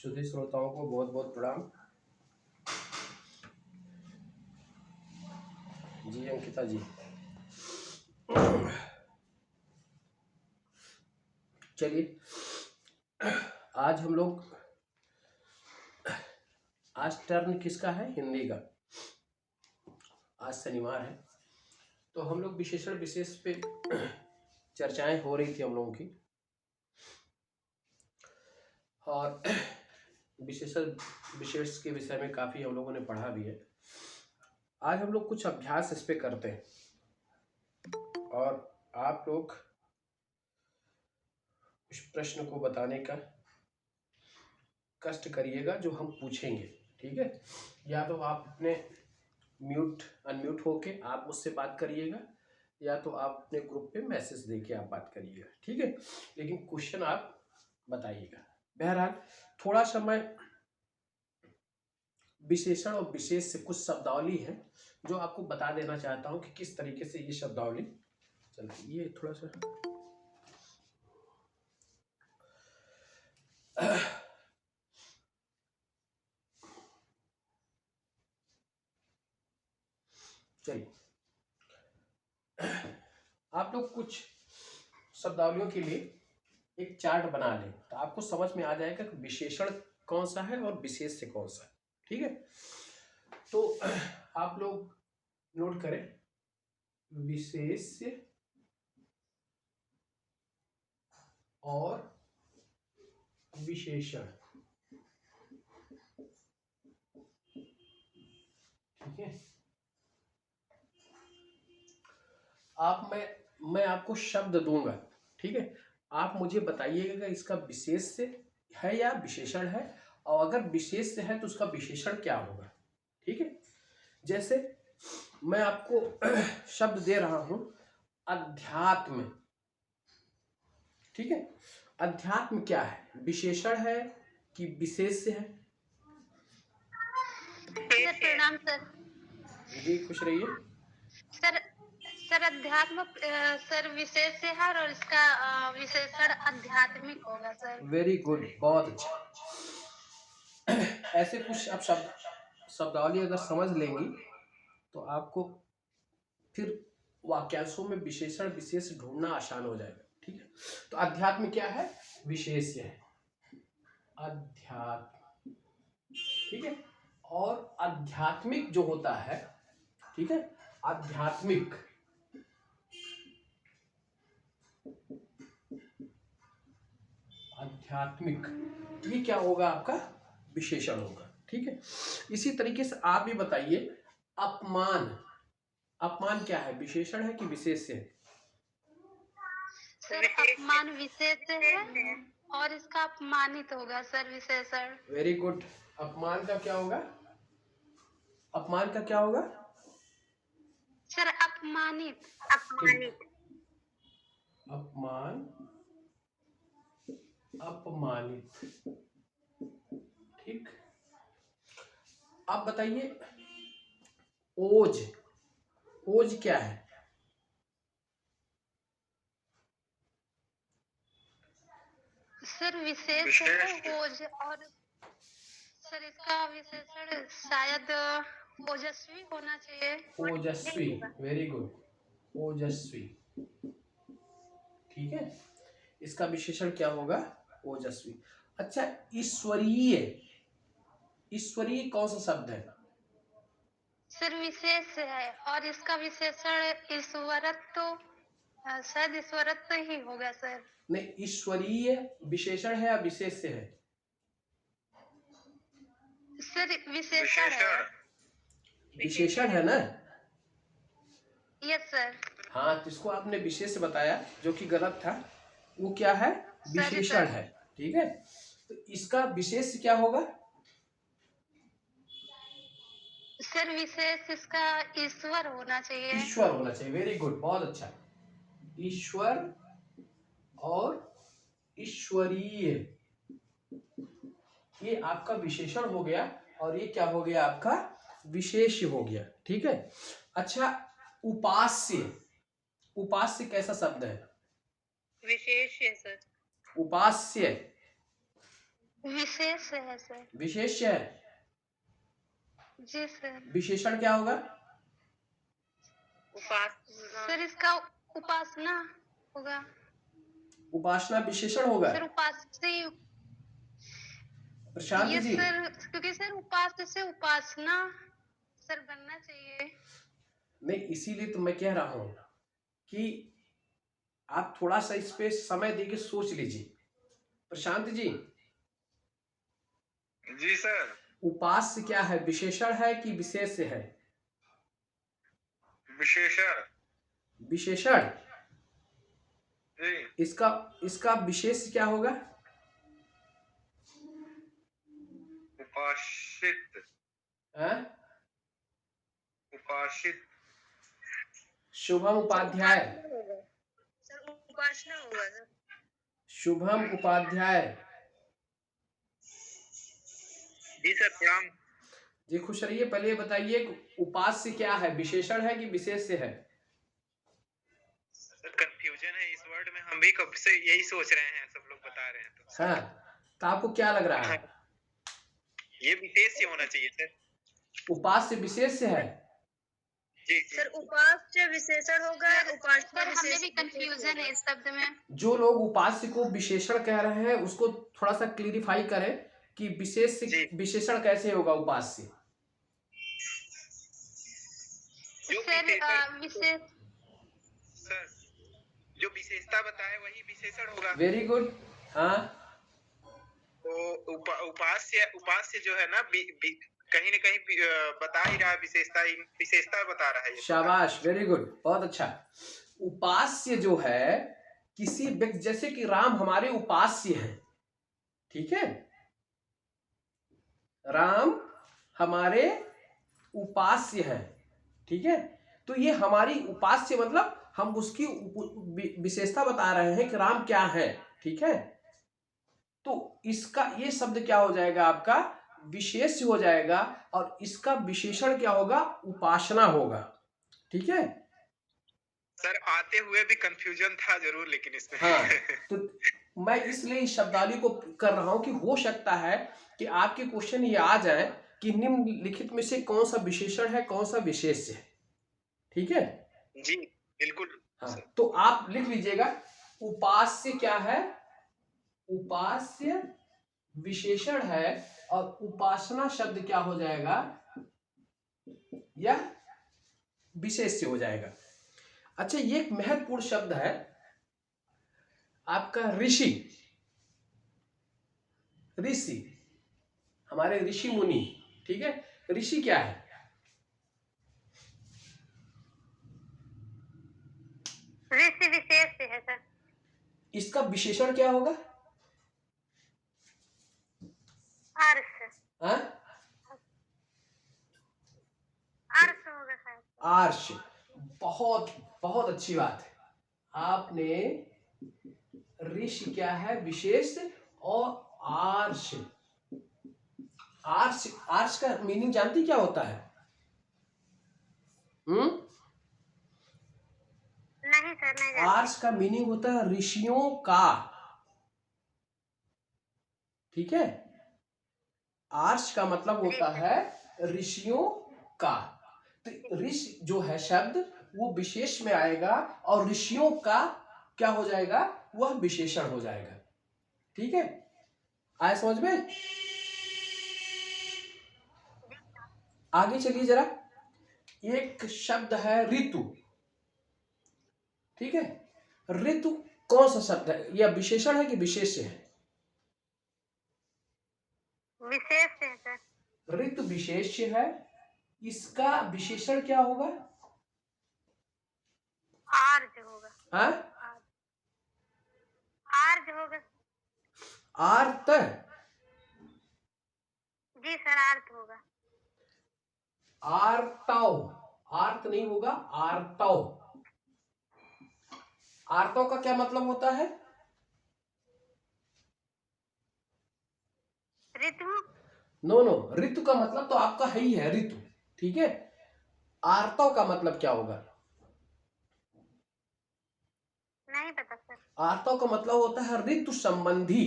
सुधी श्रोताओं को बहुत बहुत प्रणाम। जी अंकिता जी, चलिए आज हम लोग, आज टर्न किसका है? हिंदी का। आज शनिवार है तो हम लोग विशेषण विशेष पे चर्चाएं हो रही थी हम लोगों की, और विशेषण विशेष के विषय में काफ़ी हम लोगों ने पढ़ा भी है। आज हम लोग कुछ अभ्यास इस पे करते हैं और आप लोग इस प्रश्न को बताने का कष्ट करिएगा जो हम पूछेंगे, ठीक है? या तो आप अपने म्यूट अनम्यूट होके आप मुझसे बात करिएगा, या तो आप अपने ग्रुप पे मैसेज देके आप बात करिएगा, ठीक है? लेकिन क्वेश्चन आप बताइएगा। बहरहाल थोड़ा सा मैं विशेषण और विशेष से कुछ शब्दावली है जो आपको बता देना चाहता हूं कि किस तरीके से ये शब्दावली चलती है। ये थोड़ा सा चलिए आप लोग कुछ शब्दावलियों के लिए एक चार्ट बना लें तो आपको समझ में आ जाएगा कि विशेषण कौन सा है और विशेष से कौन सा है, ठीक है? तो आप लोग नोट करें, विशेष और विशेषण, ठीक है? आप मैं आपको शब्द दूंगा, ठीक है? आप मुझे बताइएगा कि इसका विशेष से है या विशेषण है, और अगर विशेष से है तो उसका विशेषण क्या होगा, ठीक है? जैसे मैं आपको शब्द दे रहा हूं अध्यात्म, ठीक है? अध्यात्म क्या है? विशेषण है कि विशेष से है? सर प्रणाम सर। जी खुश रहिए। सर अध्यात्म सर विशेष से है और इसका विशेषण आध्यात्मिक होगा सर। वेरी गुड, बहुत अच्छा। ऐसे कुछ आप शब्दावली अगर समझ लेंगी तो आपको फिर वाक्यांशों में विशेषण विशेष ढूंढना आसान हो जाएगा, ठीक है? तो अध्यात्म क्या है? विशेष है अध्यात्म, ठीक है? और आध्यात्मिक जो होता है, ठीक है, आध्यात्मिक, आध्यात्मिक ये क्या होगा? आपका विशेषण होगा, ठीक है? इसी तरीके से आप भी बताइए, अपमान, अपमान क्या है? विशेषण है कि विशेष से है? सर अपमान विशेष से है और इसका अपमानित होगा सर विशेषण। Very good. अपमान का क्या होगा? अपमान का क्या होगा सर अपमानित। अपमान, अपमानित, ठीक। आप बताइए ओज, ओज क्या है? सर विशेष है ओज, और सर इसका विशेषण शायद ओजस्वी होना चाहिए। ओजस्वी, वेरी गुड, ओजस्वी, ठीक है? इसका विशेषण क्या होगा? ओजस्वी। अच्छा, ईश्वरीय, ईश्वरीय कौन सा शब्द है? सर विशेष है और इसका विशेषण ईश्वरत्व, शायद ईश्वरत्व ही होगा सर। नहीं, ईश्वरीय विशेषण है या विशेष से है? सर विशेषण है। विशेषण है ना? Yes sir. हाँ, तो इसको आपने विशेष बताया जो कि गलत था। वो क्या है? विशेषण है, ठीक है? तो इसका विशेष क्या होगा? सर विशेष इसका ईश्वर होना चाहिए। ईश्वर होना चाहिए, वेरी गुड, बहुत अच्छा। ईश्वर और ईश्वरीय, ये आपका विशेषण हो गया और ये क्या हो गया? आपका विशेष हो गया, ठीक है? अच्छा, उपास्य, उपास्य कैसा शब्द है? विशेष है सर। उपास्य, विशेष है सर। विशेष है। जी सर। विशेषण क्या होगा? सर इसका उपासना होगा। उपासना विशेषण होगा। सर उपास्य। प्रशांत ये जी, सर क्योंकि सर उपास्य से उपासना सर बनना चाहिए। नहीं इसीलिए तो मैं कह रहा हूं कि आप थोड़ा सा इस पे समय देके सोच लीजिए। प्रशांत जी, जी सर। उपास्य क्या है, विशेषण है कि विशेष है? विशेषण। विशेषण। जी। इसका इसका विशेष क्या होगा? उपासित। हैं? उपासित। शुभम उपाध्याय। सर उपासना होगा सर। शुभम उपाध्याय जी सर प्रणाम। जी, खुश रहिए। पहले ये बताइए कि उपास्य क्या है, विशेषण है कि विशेष है? सर कंफ्यूजन है इस वर्ड में, हम भी कब से यही सोच रहे हैं, सब लोग बता रहे हैं तो। हाँ, तो आपको क्या लग रहा है? ये विशेष से होना चाहिए सर। उपास्य विशेष है। जी सर उपास्य विशेषण होगा। उपासना हमें भी कंफ्यूजन है इस शब्द में। जो लोग उपास्य को विशेषण कह रहे हैं उसको थोड़ा सा क्लियरिफाई करें कि विशेष से जी। विशेषण कैसे होगा उपास्य। सर विशेष। सर जो विशेषता बताए वही विशेषण होगा। Very good. हाँ, तो उपास्य जो है ना कहीं न कहीं बता ही रहा है, विशेषता बता रहा है ये। शाबाश, वेरी गुड, बहुत अच्छा। उपास्य जो है किसी व्यक्ति, जैसे कि राम हमारे उपास्य हैं, ठीक है? राम हमारे उपास्य हैं, ठीक है? तो ये हमारी उपास्य मतलब हम उसकी विशेषता बता रहे हैं कि राम क्या है, ठीक है? तो इसका ये शब्द क्या हो जाएगा आपका? विशेष हो जाएगा। और इसका विशेषण क्या होगा? उपासना होगा, ठीक है? सर आते हुए भी कंफ्यूजन था जरूर, लेकिन इसमें हाँ, तो मैं इसलिए इस शब्दावली को कर रहा हूं कि हो सकता है कि आपके क्वेश्चन ये आ जाए कि निम्नलिखित में से कौन सा विशेषण है, कौन सा विशेष है, ठीक है? जी बिल्कुल। हाँ, तो आप लिख लीजिएगा उपास्य क्या है? उपास्य विशेषण है। और उपासना शब्द क्या हो जाएगा? यह विशेष से हो जाएगा। अच्छा, ये एक महत्वपूर्ण शब्द है आपका ऋषि। ऋषि हमारे ऋषि मुनि, ठीक है? ऋषि क्या है? ऋषि विशेष है सर। इसका विशेषण क्या होगा? अर्ष। हाँ? अर्ष होगा सर। आर्ष। बहुत बहुत अच्छी बात है। आपने ऋषि क्या है? विशेष। और आर्ष। आर्ष, आर्ष का मीनिंग जानती क्या होता है? नहीं सर, नहीं जानती। आर्ष का मीनिंग होता है ऋषियों का, ठीक है? आर्ष का मतलब होता है ऋषियों का। तो ऋषि जो है शब्द वो विशेष में आएगा और ऋषियों का क्या हो जाएगा? वह विशेषण हो जाएगा, ठीक है? आए समझ में? आगे चलिए जरा। एक शब्द है ऋतु, ठीक है? ऋतु कौन सा शब्द है? यह विशेषण है कि विशेष है? विशेष है सर। ऋतु विशेष है। इसका विशेषण क्या होगा? आर्ज होगा। हाँ? आर्ज होगा। आर्त। जी सर, आर्त होगा। आर्तव। आर्त नहीं होगा, आर्तव। आर्तव का क्या मतलब होता है? ऋतु। नो नो, ऋतु का मतलब तो आपका है ही है ऋतु, ठीक है? आर्तव का मतलब क्या होगा? नहीं पता सर। आर्तव का मतलब होता है ऋतु संबंधी।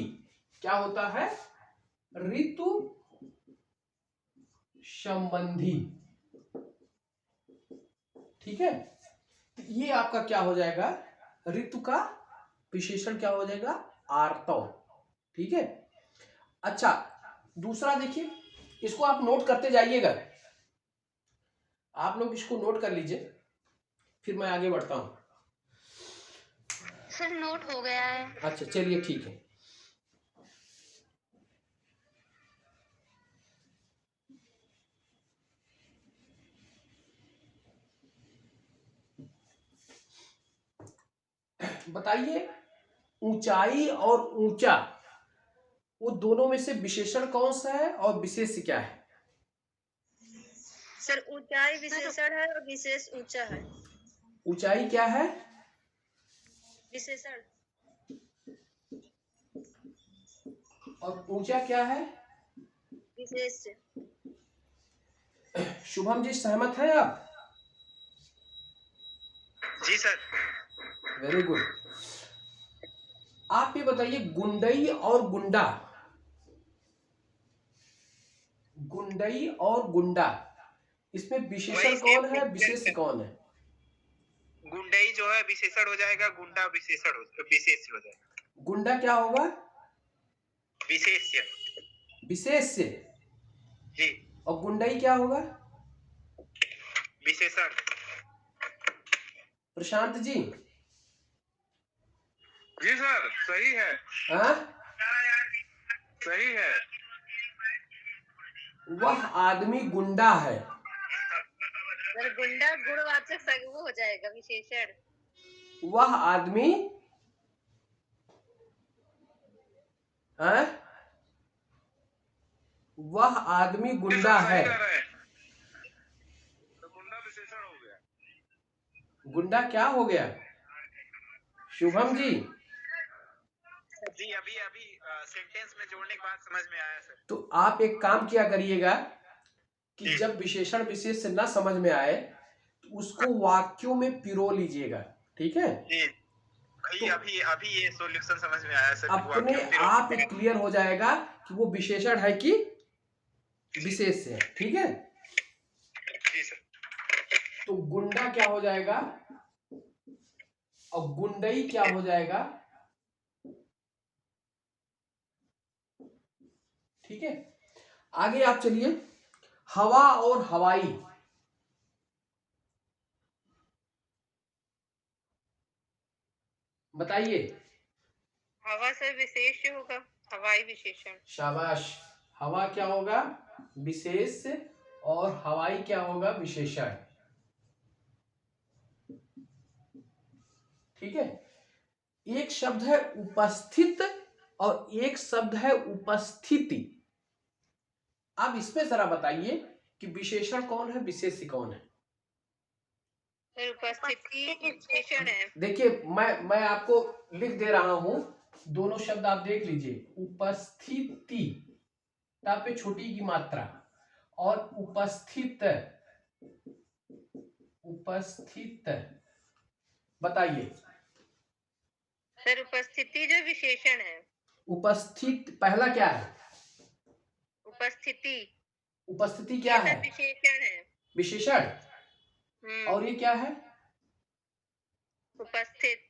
क्या होता है? ऋतु संबंधी। ठीक है, ये आपका क्या हो जाएगा, ऋतु का विशेषण क्या हो जाएगा, आर्तव। ठीक है। अच्छा, दूसरा देखिए, इसको आप नोट करते जाइएगा, आप लोग इसको नोट कर लीजिए, फिर मैं आगे बढ़ता हूं। सर नोट हो गया है। अच्छा चलिए ठीक है। बताइए, ऊंचाई और ऊंचा, वो दोनों में से विशेषण कौन सा है और विशेष क्या है? सर ऊंचाई विशेषण है और विशेष ऊंचा है। ऊंचाई क्या है? विशेषण। और ऊंचा क्या है? विशेष। शुभम जी सहमत है आप? जी सर। Very good. आप ये बताइए, गुंडई और गुंडा, गुंडई और गुंडा, इसमें विशेषण वही कौन same है, thing विशेष है। कौन है? गुंडई जो है विशेषण हो जाएगा, गुंडा विशेष हो जाएगा। गुंडा क्या होगा? विशेष्य। विशेष्य। जी। और गुंडई क्या होगा? विशेषण। प्रशांत जी। जी सर, सही है। हाँ, सही है। वह आदमी गुंडा है। सर गुंडा गुणवाचक संज्ञा हो जाएगा, विशेषण। वह आदमी है, वह आदमी गुंडा है। तो गुंडा विशेषण हो गया। गुंडा क्या हो गया? शुभम जी। जी अभी अभी सेंटेंस में जोड़ने के बाद समझ में आया सर। तो आप एक काम किया करिएगा कि जब विशेषण विशेष से ना समझ में आए तो उसको वाक्यों में पिरो लीजिएगा। ठीक है, जी तो अभी अभी ये सॉल्यूशन समझ में आया सर। अपने आप क्लियर हो जाएगा कि वो विशेषण है कि विशेष से है। ठीक है, जी सर। तो गुंडा क्या हो जाएगा और गुंडई क्या हो जाएगा? ठीक है, आगे आप चलिए, हवा और हवाई, बताइए। हवा से विशेष होगा, हवाई विशेषण। शाबाश। हवा क्या होगा? विशेष, और हवाई क्या होगा? विशेषण। ठीक है, एक शब्द है उपस्थित और एक शब्द है उपस्थिति। अब इसमें जरा बताइए कि विशेषण कौन है, विशेष कौन है? सर उपस्थिति विशेषण है। देखिए, मैं आपको लिख दे रहा हूं, दोनों शब्द आप देख लीजिए। उपस्थिति ता पे छोटी की मात्रा, और उपस्थित, उपस्थित। बताइए। सर उपस्थिति जो विशेषण है। उपस्थित पहला क्या है? उपस्थिति। उपस्थिति क्या है? विशेषण है। विशेषण। और ये क्या है? उपस्थित।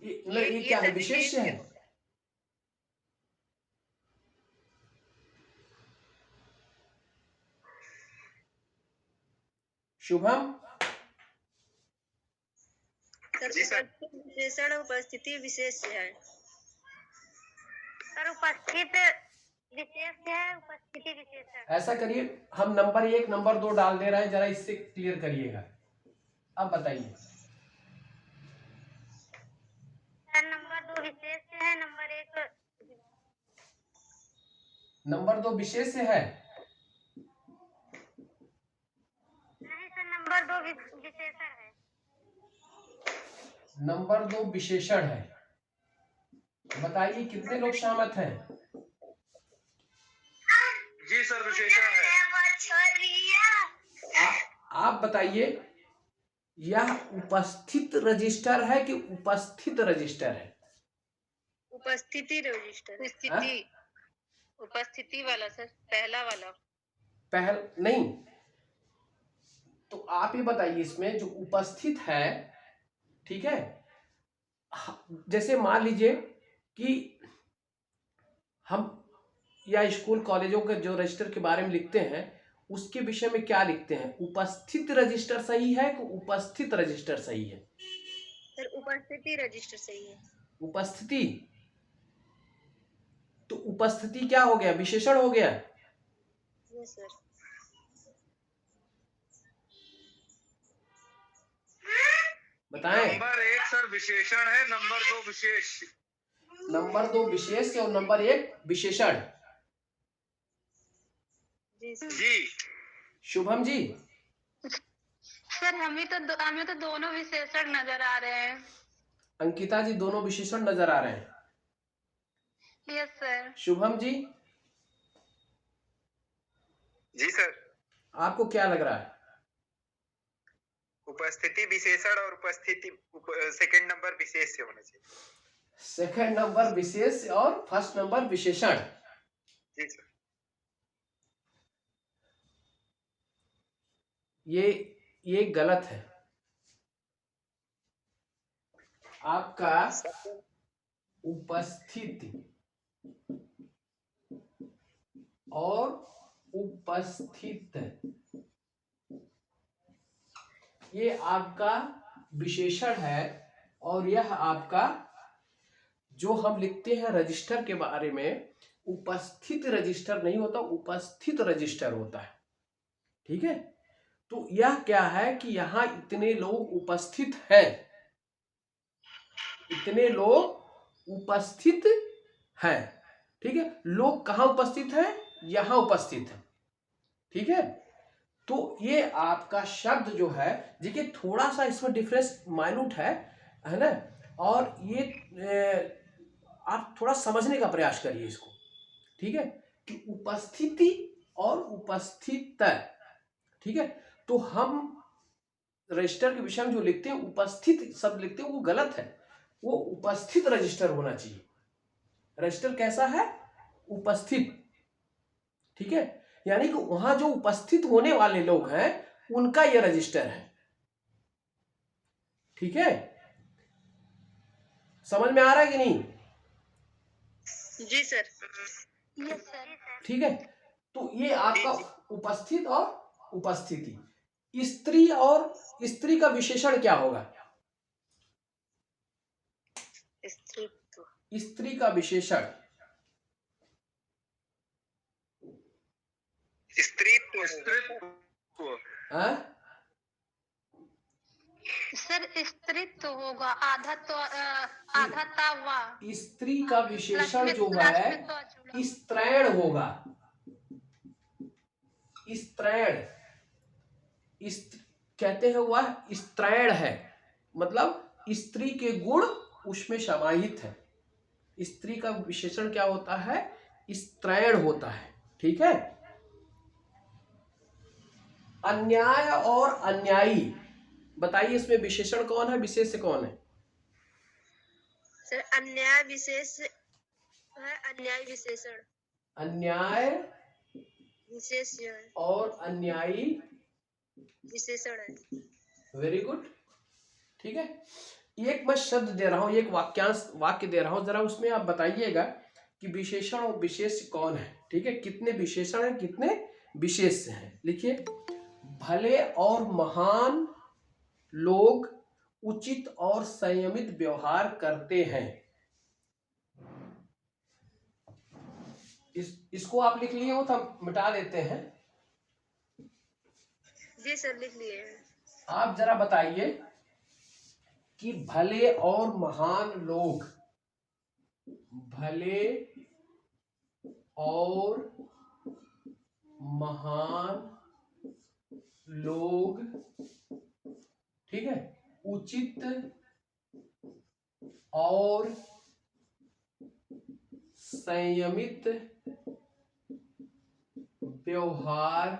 ये क्या है? विशेष है। शुभम। जी सर। विशेषण उपस्थिति विशेष है। सर उपस्थित विशेष है, उपस्थिति विशेषण। ऐसा करिए, हम नंबर 1 नंबर 2 डाल दे रहे हैं, जरा इससे क्लियर करिएगा। अब बताइए। सर नंबर 2 विशेष है, नंबर 1 नंबर 2 विशेष है। नहीं सर, नंबर 2 विशेषण है। नंबर 2 विशेषण है। बताइए कितने लोग सहमत हैं? जी सर, विशेषण है। आप बताइए, यह उपस्थित रजिस्टर है कि उपस्थित रजिस्टर है? उपस्थिति रजिस्टर। स्थिति। उपस्थिति वाला सर, पहला वाला। पहल नहीं, तो आप ये बताइए इसमें जो उपस्थित है, ठीक है, जैसे मान लीजिए कि हम या स्कूल कॉलेजों के जो रजिस्टर के बारे में लिखते हैं उसके विषय में क्या लिखते हैं? उपस्थित रजिस्टर सही है कि उपस्थित रजिस्टर सही है? सर उपस्थिति रजिस्टर सही है। उपस्थिति, तो उपस्थिति क्या हो गया? विशेषण हो गया। Yes sir. बताएं। नंबर 1 सर विशेषण है, नंबर 2 विशेष। नंबर 2 विशेष और नंबर 1 विशेषण। जी सर। जी शुभम जी, सर हमें तो दोनों विशेषण नजर आ रहे हैं। अंकिता जी, दोनों विशेषण नजर आ रहे हैं। Yes sir. शुभम जी, जी सर। आपको क्या लग रहा है? उपस्थिति विशेषण और उपस्थिति सेकंड नंबर विशेष से होना चाहिए। सेकंड नंबर विशेष और फर्स्ट नंबर विशेषण। जी सर। ये गलत है। आपका उपस्थिति और उपस्थित, ये आपका विशेषण है और यह आपका जो हम लिखते हैं रजिस्टर के बारे में, उपस्थित रजिस्टर नहीं होता, उपस्थित रजिस्टर होता है। ठीक है, तो यह क्या है कि यहां इतने लोग उपस्थित हैं, इतने लोग उपस्थित हैं। ठीक है, लोग कहां उपस्थित हैं? यहां उपस्थित है। ठीक है, तो ये आपका शब्द जो है, देखिए थोड़ा सा इसमें डिफरेंस माइन्यूट है ना, और ये आप थोड़ा समझने का प्रयास करिए इसको। ठीक है, कि उपस्थिति और उपस्थित, ठीक है, तो हम रजिस्टर के विषय में जो लिखते हैं उपस्थित शब्द लिखते हैं वो गलत है, वो उपस्थित रजिस्टर होना चाहिए। रजिस्टर कैसा है? उपस्थित। ठीक है, यानी कि वहां जो उपस्थित होने वाले लोग हैं उनका यह रजिस्टर है। ठीक है, समझ में आ रहा है कि नहीं? जी सर। Yes sir. ठीक है, तो ये आपका उपस्थित और उपस्थिति। स्त्री और स्त्री का विशेषण क्या होगा? स्त्रीत्व। स्त्री का विशेषण। स्त्रीत्व। स्त्रीत्व। हाँ? सर स्त्रीत्व होगा, आधा तावा। स्त्री का विशेषण जो है स्त्रैण होगा। स्त्रैण, कहते हैं वह स्त्रैण है, मतलब स्त्री के गुण उसमें समाहित है। स्त्री का विशेषण क्या होता है? स्त्रैण होता है। ठीक है, अन्याय और अन्यायी, बताइए इसमें विशेषण कौन है, विशेष कौन है? सर अन्याय विशेष है, अन्याय विशेषण। अन्याय विशेष है और अन्यायी विशेषण है। Very good. ठीक है, एक मैं शब्द दे रहा हूं, एक वाक्य दे रहा हूं, जरा उसमें आप बताइएगा कि विशेषण और विशेष कौन है। ठीक है, कितने विशेषण हैं, कितने विशेष हैं? लिखिए, भले और महान लोग उचित और संयमित व्यवहार करते हैं। इसको आप लिख लिए हो तो हम मिटा देते हैं। जी सर लिख लिए हैं। आप जरा बताइए कि भले और महान लोग, भले और महान लोग, ठीक है, उचित और संयमित व्यवहार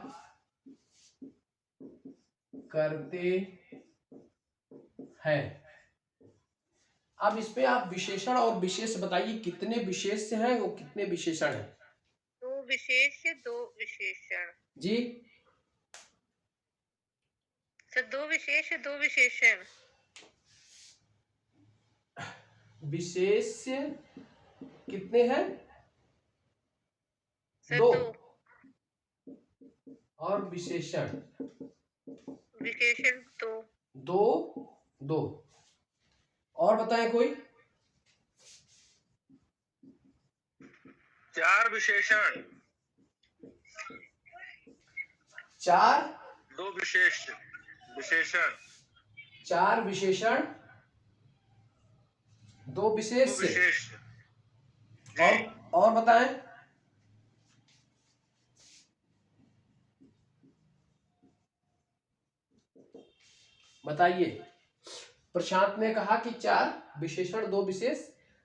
करते हैं। अब इसमें आप विशेषण और विशेष बताइए, कितने विशेष हैं और कितने विशेषण हैं? विशेष दो विशेषण। जी सर दो विशेष दो विशेषण। विशेष्य कितने हैं? सर दो। दो। और विशेषण विशेषण दो। दो दो। और बताएं कोई? 4 विशेषण, चार 2 विशेषण, 4 विशेषण 2 2 विशेष। विशेष। और बताएं? बताइए। प्रशांत ने कहा कि 4 विशेषण 2 विशेष।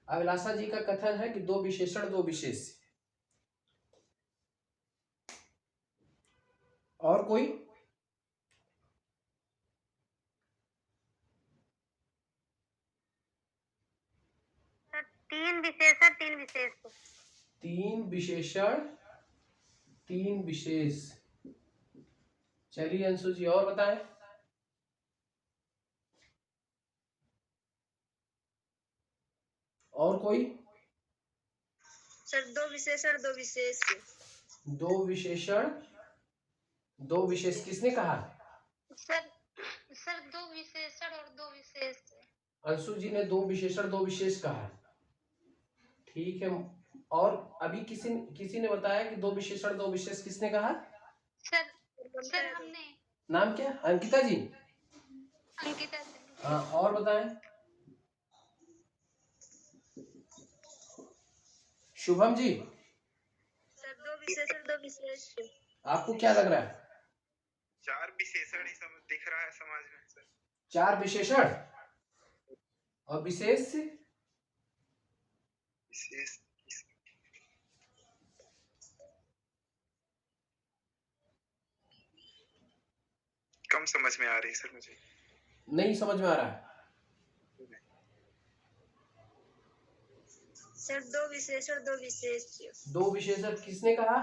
अभिलाषा जी का कथन है कि 2 विशेषण 2 विशेष। और कोई? सर 3 विशेषण 3 विशेष। 3 विशेषण 3 विशेष। चलिए अंशु जी और बताएं। और कोई? सर दो विशेषण दो विशेष। 2 विशेषण 2 विशेष किसने कहा? सर 2 विशेषण और 2 विशेष। अंशु जी ने 2 विशेषण 2 विशेष कहा। ठीक है। और अभी किसी ने बताया कि 2 विशेषण 2 विशेष किसने कहा? सर हमने। नाम क्या? अंकिता जी। अंकिता जी। हाँ और बताएं। शुभम जी सर दो विशेषण दो विशेष। आपको क्या लग रहा है? 4 विशेषण ही दिख रहा है समाज में सर। 4 विशेषण और विशेष। विशेष कम समझ में आ रही सर मुझे। नहीं समझ में आ रहा है? सर दो विशेषण दो विशेष। 2 विशेषण किसने कहा?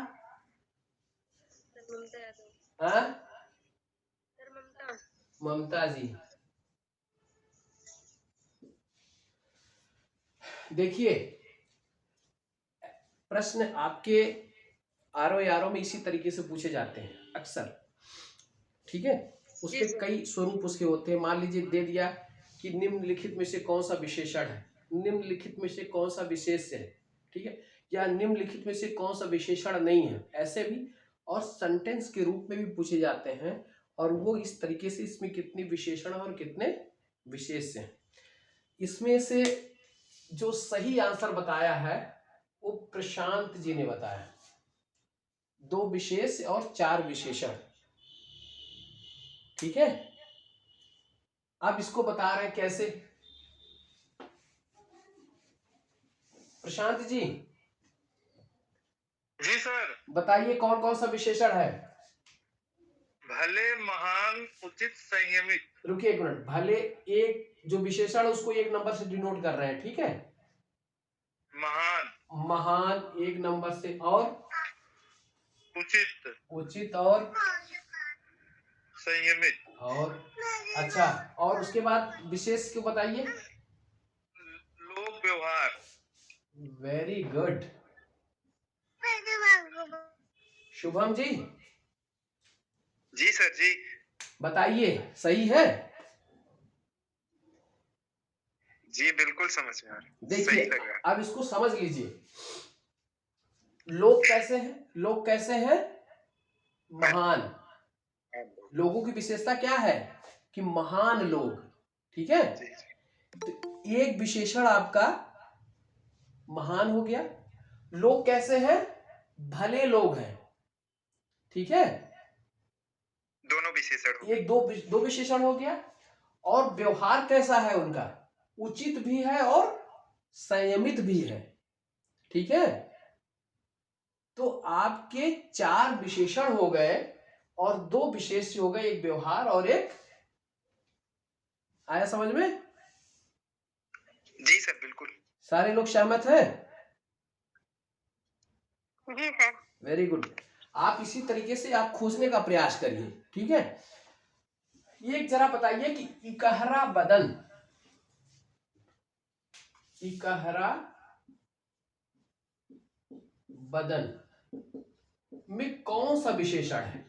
सर ममता यादव। हाँ सर ममता। ममता जी। देखिए प्रश्न आपके आरओ में इसी तरीके से पूछे जाते हैं अक्सर। ठीक है। उसके कई स्वरूप उसके होते हैं। मान लीजिए दे दिया कि निम्नलिखित में से कौन सा विशेषण है, निम्नलिखित में से कौन सा विशेष है, ठीक है, या निम्नलिखित में से कौन सा विशेषण नहीं है, ऐसे भी। और सेंटेंस के रूप में भी पूछे जाते हैं और वो इस तरीके से इसमें कितने विशेषण और कितने विशेष हैं। इसमें से जो सही आंसर बताया है वो प्रशांत जी ने बताया। 2 विशेष और 4 विशेषण। ठीक है। अब इसको बता रहे हैं कैसे। प्रशांत जी जी सर। बताइए कौन कौन सा विशेषण है? भले, महान, उचित, संयमित। रुकिए 1 मिनट। भले एक जो विशेषण है उसको 1 नंबर से डिनोट कर रहे हैं। ठीक है। महान, महान 1 नंबर से। और उचित, उचित और संयमित। और अच्छा, और उसके बाद विशेष क्यों बताइए? लोक व्यवहार। Very good. शुभम जी जी सर जी। बताइए सही है? जी बिल्कुल समझ में आ रहा है। देखिए सही लग रहा है। अब इसको समझ लीजिए। लोग कैसे हैं? लोग कैसे हैं? महान। लोगों की विशेषता क्या है? कि महान लोग। ठीक है। जी, तो एक विशेषण आपका महान हो गया। लोग कैसे हैं? भले लोग हैं। ठीक है। दोनों विशेषण हो गए। एक दो विशेषण हो गया। और व्यवहार कैसा है उनका? उचित भी है और संयमित भी है। ठीक है। तो आपके 4 विशेषण हो गए और 2 विशेष हो गए, एक व्यवहार और एक। आया समझ में? जी सर बिल्कुल। सारे लोग सहमत हैं? जी सर। Very good. आप इसी तरीके से आप खोजने का प्रयास करिए, ठीक है। ये जरा बताइए कि इकहरा बदन, इकहरा बदन में कौन सा विशेषण है?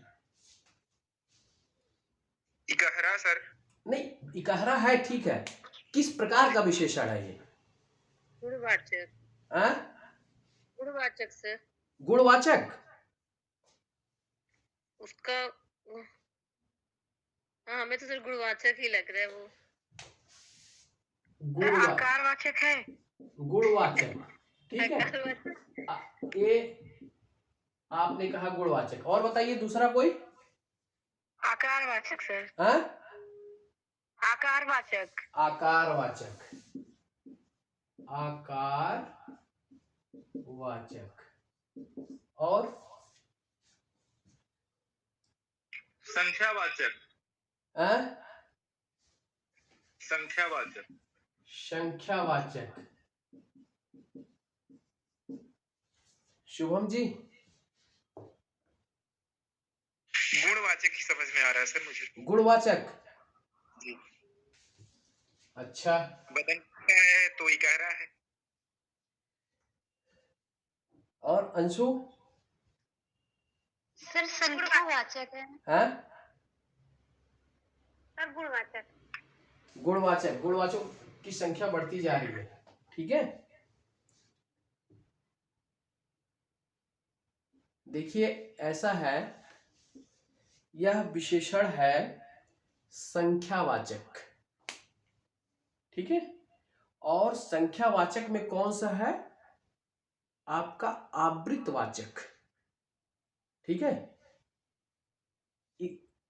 इकहरा सर। नहीं, इकहरा है, ठीक है, किस प्रकार का विशेषण है ये? गुणवाचक। हाँ? गुणवाचक सर। गुणवाचक। उसका हाँ, हमें तो सर गुणवाचक ही लग रहा है वो। आकारवाचक है। गुणवाचक, ठीक है। आकारवाचक। ये आपने कहा गुणवाचक, और बताइए दूसरा कोई? आकारवाचक सर। हाँ? आकारवाचक। आकारवाचक, आकारवाचक, और संख्यावाचक। हाँ? संख्यावाचक। संख्यावाचक। शुभम जी? गुणवाचक ही समझ में आ रहा है सर मुझे। गुणवाचक जी। अच्छा, बदन का है तो इकहरा है। और अंशु? सर संख्यावाचक है। हाँ? सर गुणवाचक। गुणवाचक, गुणवाचक की संख्या बढ़ती जा रही है, ठीक है। देखिए ऐसा है, यह विशेषण है संख्यावाचक, ठीक है। और संख्यावाचक में कौन सा है? आपका आवृतवाचक, ठीक है।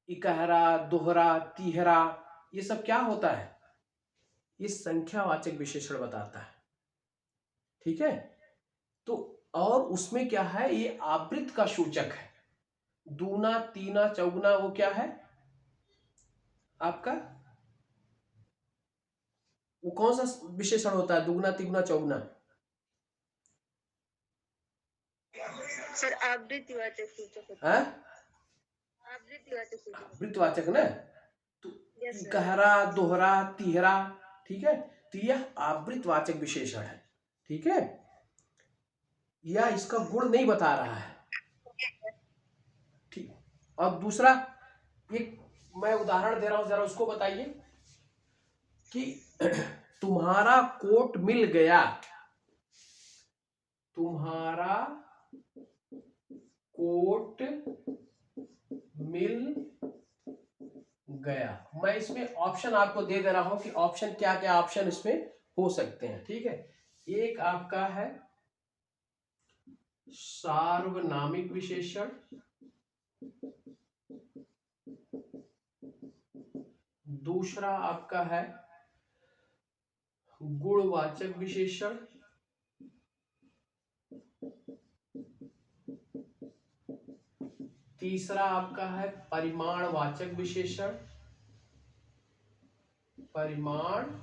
इकहरा, दोहरा, तिहरा, ये सब क्या होता है? ये संख्यावाचक विशेषण बताता है, ठीक है। तो और उसमें क्या है, ये आवृत का सूचक है। दूना, तीना, चौगुना, वो क्या है आपका? वो कौन सा विशेषण होता है? दुगुना, तिगुना, चौगुना? सर आवृत्तिवाचक सूचक होता है। आवृत्तिवाचक सूचक। आवृतवाचक ना, तो Yes, sir. इकहरा, दोहरा, तिहरा, ठीक है, तो यह आवृतवाचक विशेषण है, ठीक है। यह इसका गुण नहीं बता रहा है, ठीक। और दूसरा, एक मैं उदाहरण दे रहा हूं, जरा उसको बताइए कि तुम्हारा कोट मिल गया, तुम्हारा कोट मिल गया। मैं इसमें ऑप्शन आपको दे दे रहा हूं कि ऑप्शन क्या क्या ऑप्शन इसमें हो सकते हैं, ठीक है। एक आपका है सार्वनामिक विशेषण, दूसरा आपका है गुणवाचक विशेषण, तीसरा आपका है परिमाणवाचक विशेषण, परिमाणवाचक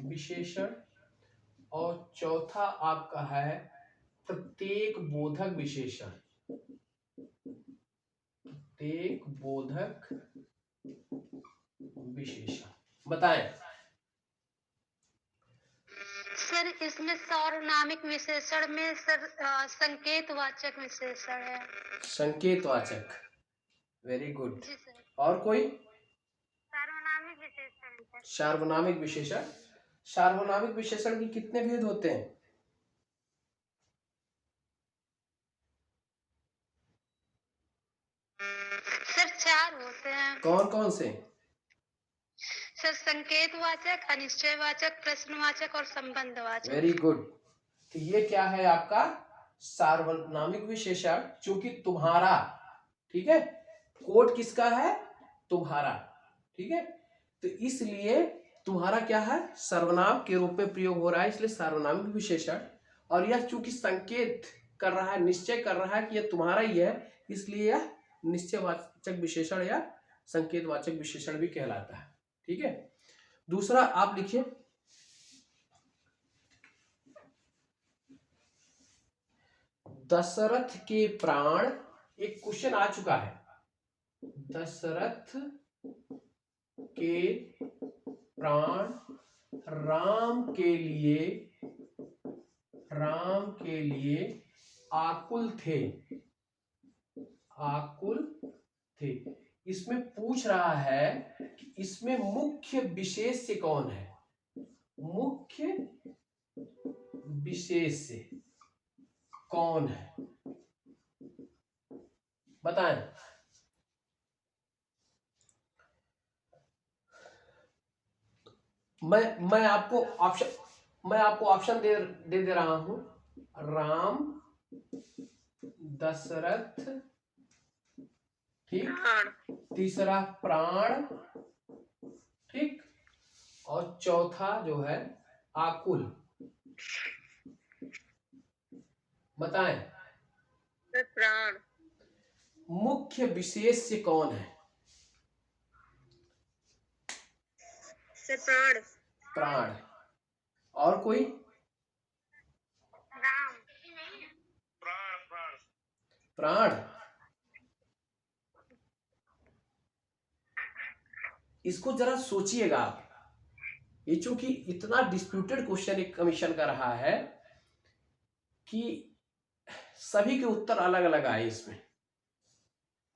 विशेषण, और चौथा आपका है प्रत्येक बोधक विशेषण, प्रत्येक बोधक विशेषण। बताएं। सर इसमें सार्वनामिक विशेषण में सर संकेतवाचक विशेषण है। संकेतवाचक, वेरी गुड। जी सर। और कोई? सार्वनामिक विशेषण है। सार्वनामिक विशेषण। सार्वनामिक विशेषण के कितने भेद होते हैं? सर 4 होते हैं। कौन कौन से? सर संकेतवाचक, अनिश्चयवाचक, प्रश्नवाचक और संबंधवाचक। Very good. तो ये क्या है आपका? सार्वनामिक विशेषण, चूंकि तुम्हारा, ठीक है, कोट किसका है? तुम्हारा, ठीक है। तो इसलिए तुम्हारा क्या है? सर्वनाम के रूप में प्रयोग हो रहा है, इसलिए सार्वनामिक विशेषण। और यह चूंकि संकेत कर रहा है, निश्चय कर रहा है कि यह तुम्हारा ही है, इसलिए यह निश्चयवाचक विशेषण या संकेतवाचक विशेषण भी कहलाता है, ठीक है। दूसरा आप लिखिए, दशरथ के प्राण, एक क्वेश्चन आ चुका है, दशरथ के प्राण राम के लिए आकुल थे, इसमें पूछ रहा है कि इसमें मुख्य विशेष्य कौन है, मुख्य विशेष्य कौन है, बताएं। मैं आपको ऑप्शन दे रहा हूं, राम, दशरथ, ठीक, तीसरा प्राण, ठीक, और चौथा जो है आकुल। बताएं प्राण। मुख्य विशेष्य कौन है? प्राण। प्राण। और कोई? राम। प्राण। इसको जरा सोचिएगा आप, ये चूंकि इतना डिस्प्यूटेड क्वेश्चन एक कमीशन का रहा है कि सभी के उत्तर अलग अलग आए इसमें,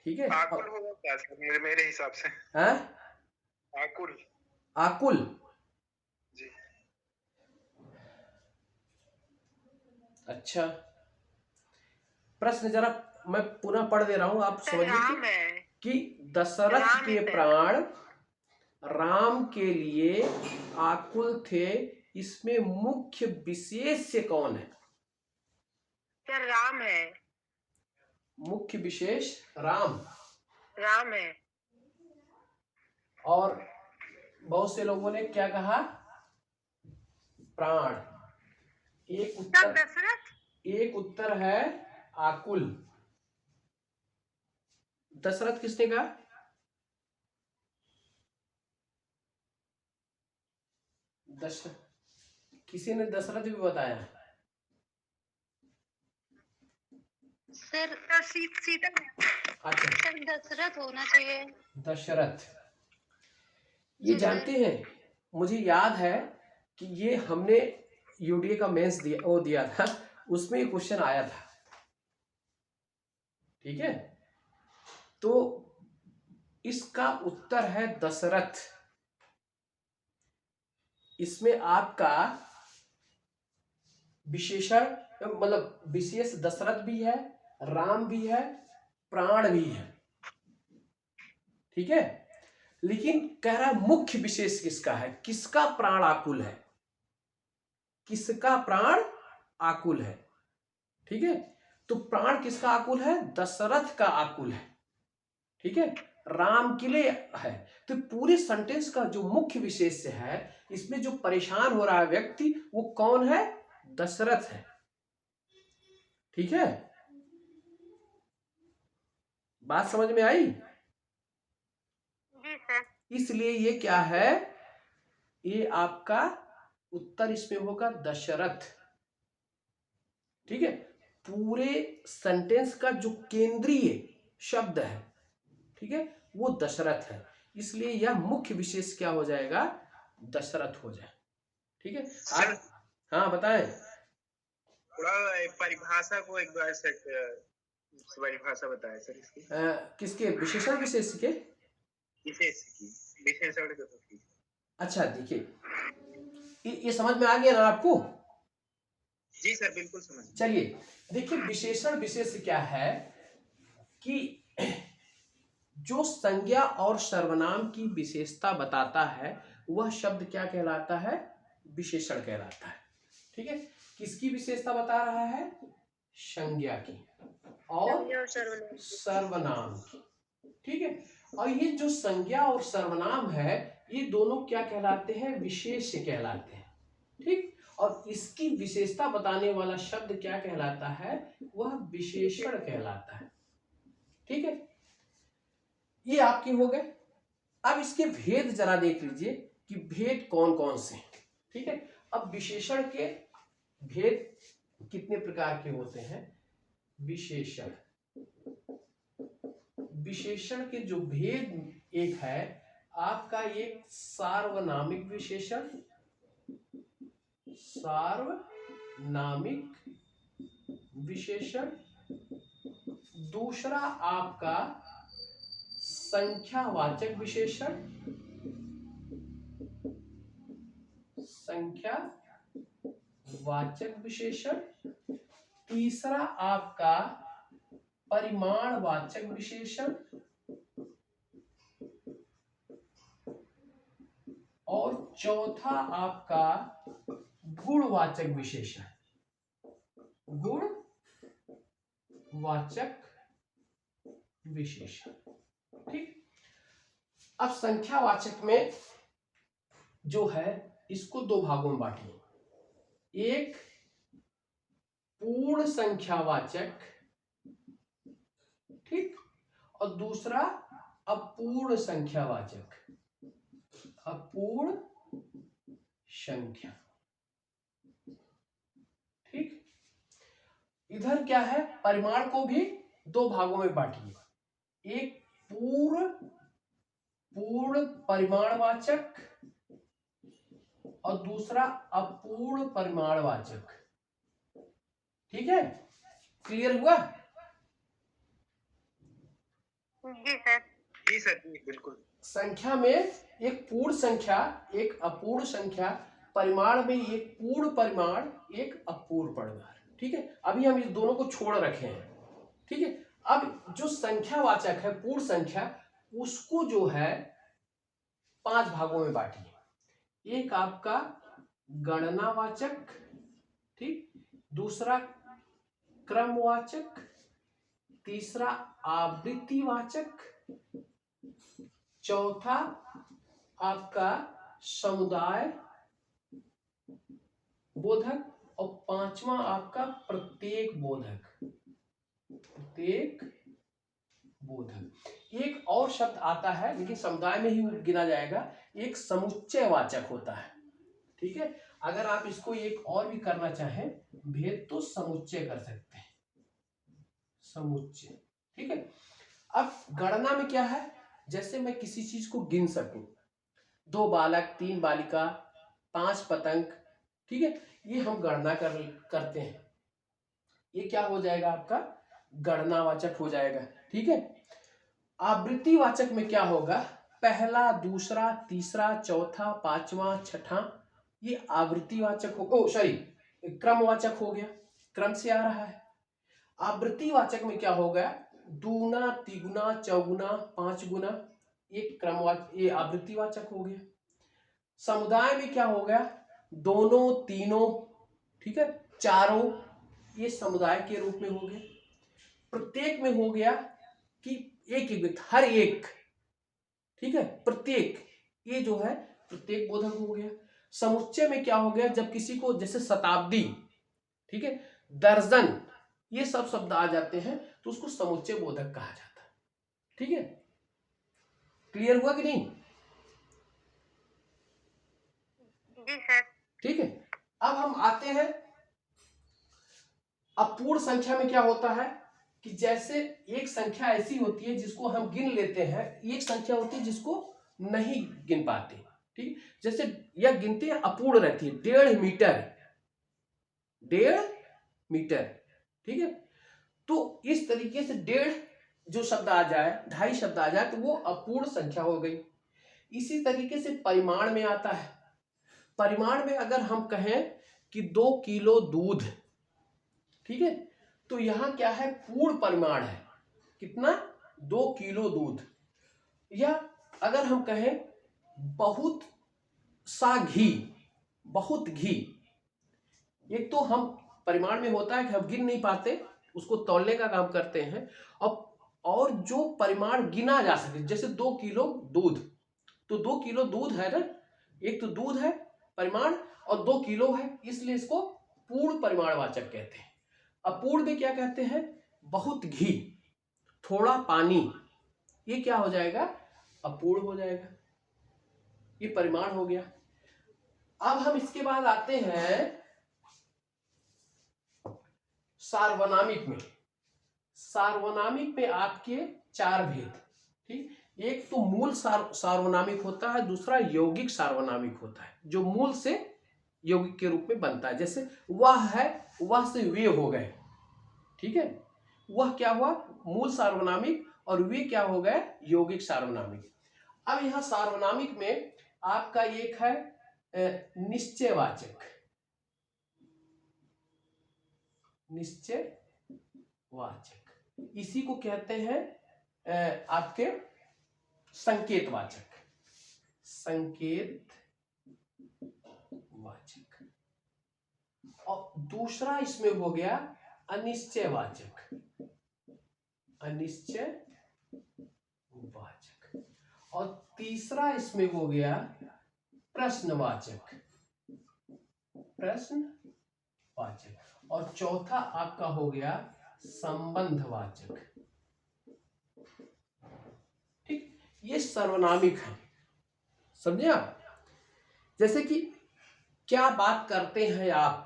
ठीक है। आकुल होगा क्या सर, मेरे हिसाब से? हैं? आकुल। आकुल जी। अच्छा, प्रश्न जरा मैं पुनः पढ़ दे रहा हूं, आप समझिए कि दशरथ के प्राण राम के लिए आकुल थे, इसमें मुख्य विशेष्य कौन है? सर राम है। मुख्य विशेष राम है। और बहुत से लोगों ने क्या कहा? प्राण। एक उत्तर है आकुल। दशरथ किसने कहा? किसी ने दशरथ भी बताया? सर सीता। अच्छा, सर दशरथ होना चाहिए। दशरथ। ये जानते हैं, मुझे याद है कि ये हमने यूडीए का मेंस दिया था, उसमें ये क्वेश्चन आया था, ठीक है। तो इसका उत्तर है दशरथ। इसमें आपका विशेषण मतलब विशेष दशरथ भी है, राम भी है, प्राण भी है, ठीक है। लेकिन कह रहा है मुख्य विशेष किसका है, किसका प्राण आकुल है, किसका प्राण आकुल है, ठीक है। तो प्राण किसका आकुल है? दशरथ का आकुल है, ठीक है, राम के लिए है। तो पूरे सेंटेंस का जो मुख्य विशेष्य है, इसमें जो परेशान हो रहा है व्यक्ति, वो कौन है? दशरथ है, ठीक है। बात समझ में आई? जी सर। इसलिए ये क्या है, ये आपका उत्तर इसमें होगा दशरथ, ठीक है। पूरे सेंटेंस का जो केंद्रीय शब्द है, ठीक है, वो दशरथ है, इसलिए यह मुख्य विशेष क्या हो जाएगा? दशरथ हो जाए, ठीक है। आप हाँ बताएं। थोड़ा परिभाषा को एक बार से परिभाषा बताएं सर इसकी। किसके? विशेषण विशेष के? विशेषण की। अच्छा, देखिए ये समझ में आ गया ना आपको? जी सर, बिल्कुल समझ। चलिए देखिए, विशेषण विशेष क्या है कि जो संज्ञा और सर्वनाम की विशेषता बताता है, वह शब्द क्या कहलाता है? विशेषण कहलाता है, ठीक है। किसकी विशेषता बता रहा है? संज्ञा की और सर्वनाम की, ठीक है। और ये जो संज्ञा और सर्वनाम है, ये दोनों क्या कहलाते हैं? विशेष्य कहलाते हैं, ठीक। और इसकी विशेषता बताने वाला शब्द क्या कहलाता है? वह विशेषण कहलाता है, ठीक है। ये आपके हो गए। अब इसके भेद जरा देख लीजिए कि भेद कौन कौन से हैं, ठीक है। अब विशेषण के भेद कितने प्रकार के होते हैं? विशेषण। विशेषण के जो भेद एक है आपका एक सार्वनामिक विशेषण, सार्वनामिक विशेषण, दूसरा आपका संख्यावाचक विशेषण, संख्यावाचक विशेषण, तीसरा आपका परिमाणवाचक विशेषण और चौथा आपका गुणवाचक विशेषण, गुणवाचक विशेषण। ठीक, अब संख्यावाचक में जो है इसको दो भागों में बांटिए, एक पूर्ण संख्यावाचक, ठीक, और दूसरा अपूर्ण संख्यावाचक, अपूर्ण संख्या। ठीक, इधर क्या है, परिमाण को भी दो भागों में बांटिए, एक पूर्ण परिमाणवाचक और दूसरा अपूर्ण परिमाणवाचक। ठीक है, क्लियर हुआ? जी सर। जी सर, जी बिल्कुल। संख्या में एक पूर्ण संख्या, एक अपूर्ण संख्या, परिमाण में एक पूर्ण परिमाण, एक अपूर्ण परिमाण। ठीक है, अभी हम इस दोनों को छोड़ रखे हैं। ठीक है, अब जो संख्यावाचक है पूर्ण संख्या, उसको जो है 5 भागों में बांटिए, एक आपका गणनावाचक, ठीक, दूसरा क्रमवाचक, तीसरा आवृत्तिवाचक, चौथा आपका समुदाय बोधक और पांचवा आपका प्रत्येक बोधक, प्रत्येक बोधक। एक और शब्द आता है लेकिन समुदाय में ही गिना जाएगा, एक समुच्चयवाचक होता है। ठीक है, अगर आप इसको एक और भी करना चाहें भेद तो समुच्चय कर सकते हैं, समुच्चय। ठीक है, अब गणना में क्या है, जैसे मैं किसी चीज को गिन सकूं, 2 बालक, 3 बालिका, 5 पतंग, ठीक है, ये हम गणना करते हैं, ये क्या हो जाएगा आपका गणनावाचक हो जाएगा। ठीक है, आवृत्तिवाचक में क्या होगा, पहला, दूसरा, तीसरा, चौथा, पांचवा, छठा, ये आवृत्तिवाचक हो, ओ सॉरी क्रमवाचक हो गया, क्रम से आ रहा है। आवृत्तिवाचक में क्या होगा, दूना, तिगुना, चौगुना, 5 गुना, ये क्रमवाचक, ये आवृत्तिवाचक हो गया। समुदाय में क्या हो गया, दोनों, तीनों, ठीक है, चारों, ये समुदाय के रूप में हो गए। प्रत्येक में हो गया कि एक व्यक्ति, हर एक, ठीक है, प्रत्येक, ये जो है प्रत्येक बोधक हो गया। समुच्चय में क्या हो गया, जब किसी को, जैसे शताब्दी, ठीक है, दर्जन, ये सब शब्द आ जाते हैं तो उसको समुच्चय बोधक कहा जाता है। ठीक है, क्लियर हुआ कि नहीं? जी सर। ठीक है, अब हम आते हैं अपूर्ण संख्या में क्या होता है कि जैसे एक संख्या ऐसी होती है जिसको हम गिन लेते हैं, एक संख्या होती है जिसको नहीं गिन पाते। ठीक, जैसे यह गिनती अपूर्ण रहती है, 1.5 मीटर, 1.5 मीटर। ठीक है, तो इस तरीके से 1.5 जो शब्द आ जाए, 2.5 शब्द आ जाए तो वो अपूर्ण संख्या हो गई। इसी तरीके से परिमाण में आता है, परिमाण में अगर हम कहें कि 2 किलो दूध, ठीक है, तो यहां क्या है, पूर्ण परिमाण है, कितना, 2 किलो दूध। या अगर हम कहें बहुत सा घी, बहुत घी, एक तो हम परिमाण में होता है कि हम गिन नहीं पाते, उसको तौलने का काम करते हैं, और जो परिमाण गिना जा सके, जैसे 2 किलो दूध, तो 2 किलो दूध है ना, एक तो दूध है परिमाण और 2 किलो है, इसलिए इसको पूर्ण परिमाणवाचक कहते हैं। अपूर्ण में क्या कहते हैं, बहुत घी, थोड़ा पानी, ये क्या हो जाएगा, अपूर्ण हो जाएगा, ये परिमाण हो गया। अब हम इसके बाद आते हैं सार्वनामिक में। सार्वनामिक में आपके 4 भेद, ठीक। एक तो मूल सार्वनामिक होता है, दूसरा यौगिक सार्वनामिक होता है, जो मूल से यौगिक के रूप में बनता है। जैसे वह है, वह से वे हो गए, ठीक है। वह क्या हुआ, मूल सार्वनामिक, और वे क्या हो गए, यौगिक सार्वनामिक। अब यहाँ सार्वनामिक में आपका एक है निश्चयवाचक। निश्चयवाचक, इसी को कहते हैं आपके संकेतवाचक। संकेतवाचक। और दूसरा इसमें हो गया अनिश्चयवाचक। अनिश्चयवाचक। और तीसरा इसमें हो गया प्रश्नवाचक। प्रश्नवाचक। और चौथा आपका हो गया संबंधवाचक, ठीक। ये सर्वनामिक है, समझे आप। जैसे कि क्या बात करते हैं आप,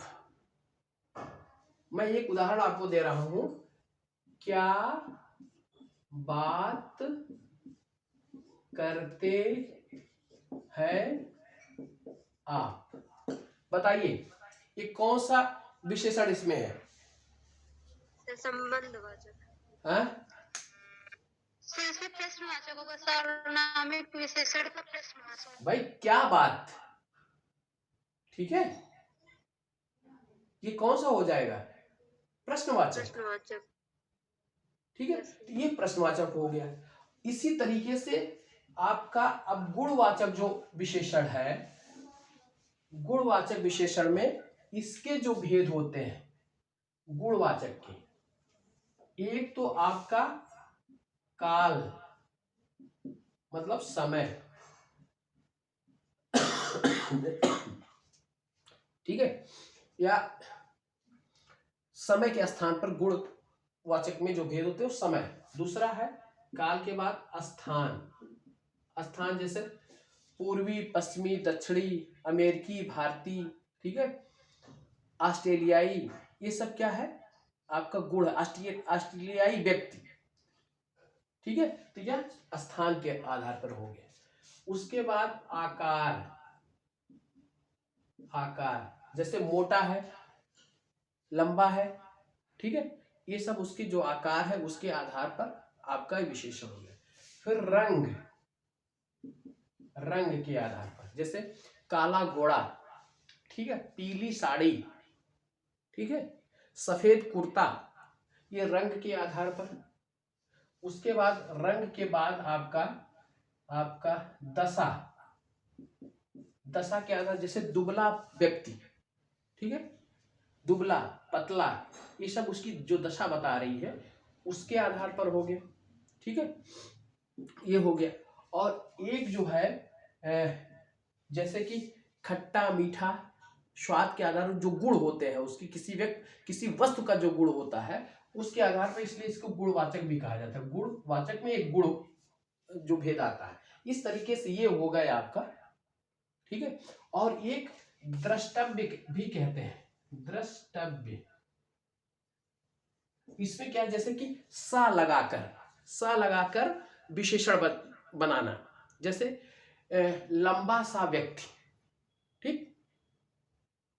मैं एक उदाहरण आपको दे रहा हूं। क्या बात करते हैं आप, बताइए ये कौन सा विशेषण इसमें है? संबंधवाचक। हाँ? इसमें प्रश्नवाचक होगा, सार्वनामिक विशेषण का प्रश्नवाचक। भाई क्या बात, ठीक है, ये कौन सा हो जाएगा, प्रश्नवाचक, प्रश्नवाचक। ठीक है। तो ये प्रश्नवाचक हो गया। इसी तरीके से आपका अब गुणवाचक जो विशेषण है, गुणवाचक विशेषण में इसके जो भेद होते हैं गुणवाचक के, एक तो आपका काल मतलब समय, ठीक है, या समय के स्थान पर गुणवाचक में जो भेद होते हैं वो समय। दूसरा है काल के बाद स्थान। स्थान जैसे पूर्वी, पश्चिमी, दक्षिणी, अमेरिकी, भारतीय, ठीक है, ऑस्ट्रेलियाई, ये सब क्या है आपका गुण। ऑस्ट्रेलियाई व्यक्ति, ठीक है, तो यह स्थान के आधार पर हो गया। उसके बाद आकार। आकार जैसे मोटा है, लंबा है, ठीक है, ये सब उसके जो आकार है उसके आधार पर आपका विशेषण हो गया। फिर रंग, रंग के आधार पर, जैसे काला घोड़ा, ठीक है, पीली साड़ी, ठीक है, सफेद कुर्ता, ये रंग के आधार पर। उसके बाद रंग के बाद आपका दशा। दशा के आधार, जैसे दुबला व्यक्ति, ठीक है, दुबला, पतला, ये सब उसकी जो दशा बता रही है उसके आधार पर हो गया, ठीक है, ये हो गया। और एक जो है जैसे कि खट्टा मीठा, स्वाद के आधार पर जो गुण होते हैं उसकी, किसी वस्तु का जो गुण होता है उसके आधार पर, इसलिए इसको गुणवाचक भी कहा जाता है। गुणवाचक में एक गुण जो भेद आता है, इस तरीके से ये हो गया आपका, ठीक है। और एक द्रष्टव्य भी कहते हैं, द्रष्टव्य। इसमें क्या है, जैसे कि सा लगाकर विशेषण बनाना। जैसे लंबा सा व्यक्ति, ठीक,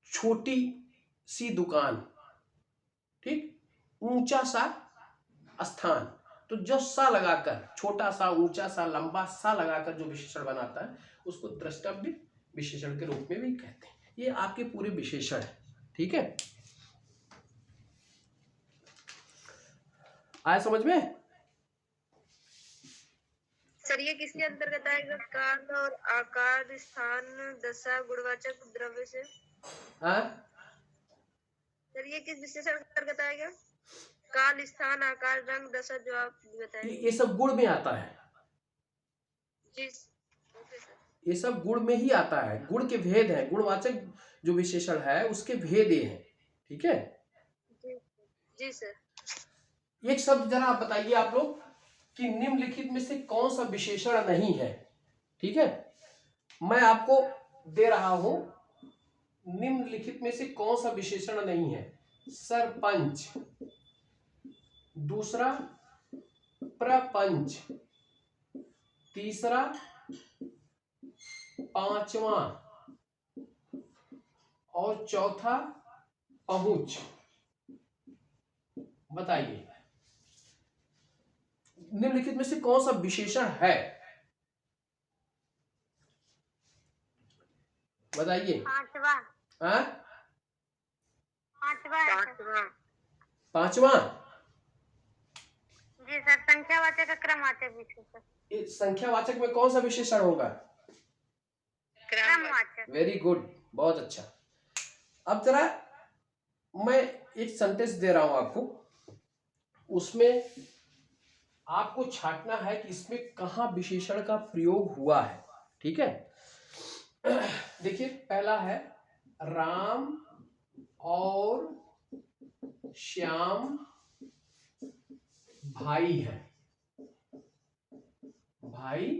छोटी सी दुकान, ठीक, ऊंचा सा स्थान। तो जो सा लगाकर, छोटा सा, ऊंचा सा, लंबा सा लगाकर जो विशेषण बनाता है उसको द्रष्टव्य विशेषण के रूप में भी कहते हैं। ये आपके पूरे विशेषण है, ठीक है, आया समझ में? सर ये किसके अंतर्गत आएगा? काल और आकार, स्थान, दशा, गुणवाचक, द्रव्य से। हाँ, सर ये किस विशेषण के अंतर्गत आएगा? काल, स्थान, आकार, रंग, दशा, जो आप बताए। ये सब गुण में आता है। जी ओके सर। ये सब गुण में ही आता है, गुण के भेद है। गुणवाचक जो विशेषण है उसके भेद ये हैं, ठीक है। जी सर। एक शब्द जरा आप बताइए आप लोग कि निम्नलिखित में से कौन सा विशेषण नहीं है, ठीक है। मैं आपको दे रहा हूं, निम्नलिखित में से कौन सा विशेषण नहीं है। सरपंच, दूसरा प्रपंच, तीसरा पांचवा और चौथा पहुंच। बताइए निम्नलिखित में से कौन सा विशेषण है? बताइए। पांचवा। हाँ पांचवा है सर। पांचवा। जी सर, संख्यावाचक का क्रमवाचक विशेषण। इस संख्यावाचक में कौन सा विशेषण होगा? क्रमवाचक। वेरी गुड, बहुत अच्छा। अब जरा मैं एक सेंटेंस दे रहा हूं आपको, उसमें आपको छांटना है कि इसमें कहाँ विशेषण का प्रयोग हुआ है। ठीक है, देखिए पहला है राम और श्याम भाई है। भाई,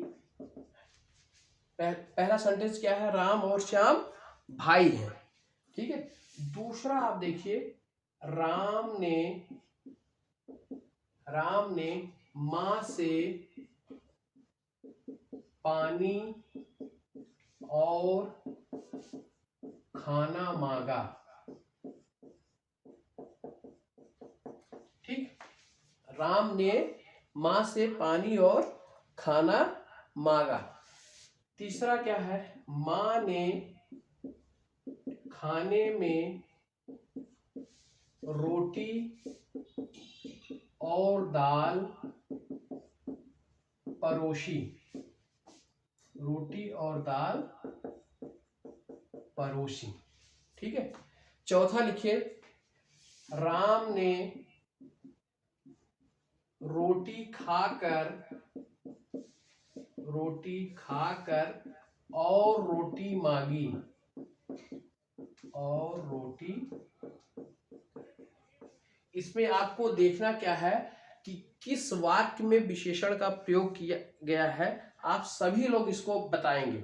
पहला सेंटेंस क्या है? राम और श्याम भाई हैं। ठीक है, दूसरा आप देखिए, राम ने मां से पानी और खाना मांगा। ठीक, राम ने मां से पानी और खाना मांगा। तीसरा क्या है? मां ने खाने में रोटी और दाल परोसी। रोटी और दाल परोसी। ठीक है, चौथा लिखिए, राम ने रोटी खाकर और रोटी मांगी। और रोटी, इसमें आपको देखना क्या है कि किस वाक्य में विशेषण का प्रयोग किया गया है। आप सभी लोग इसको बताएंगे।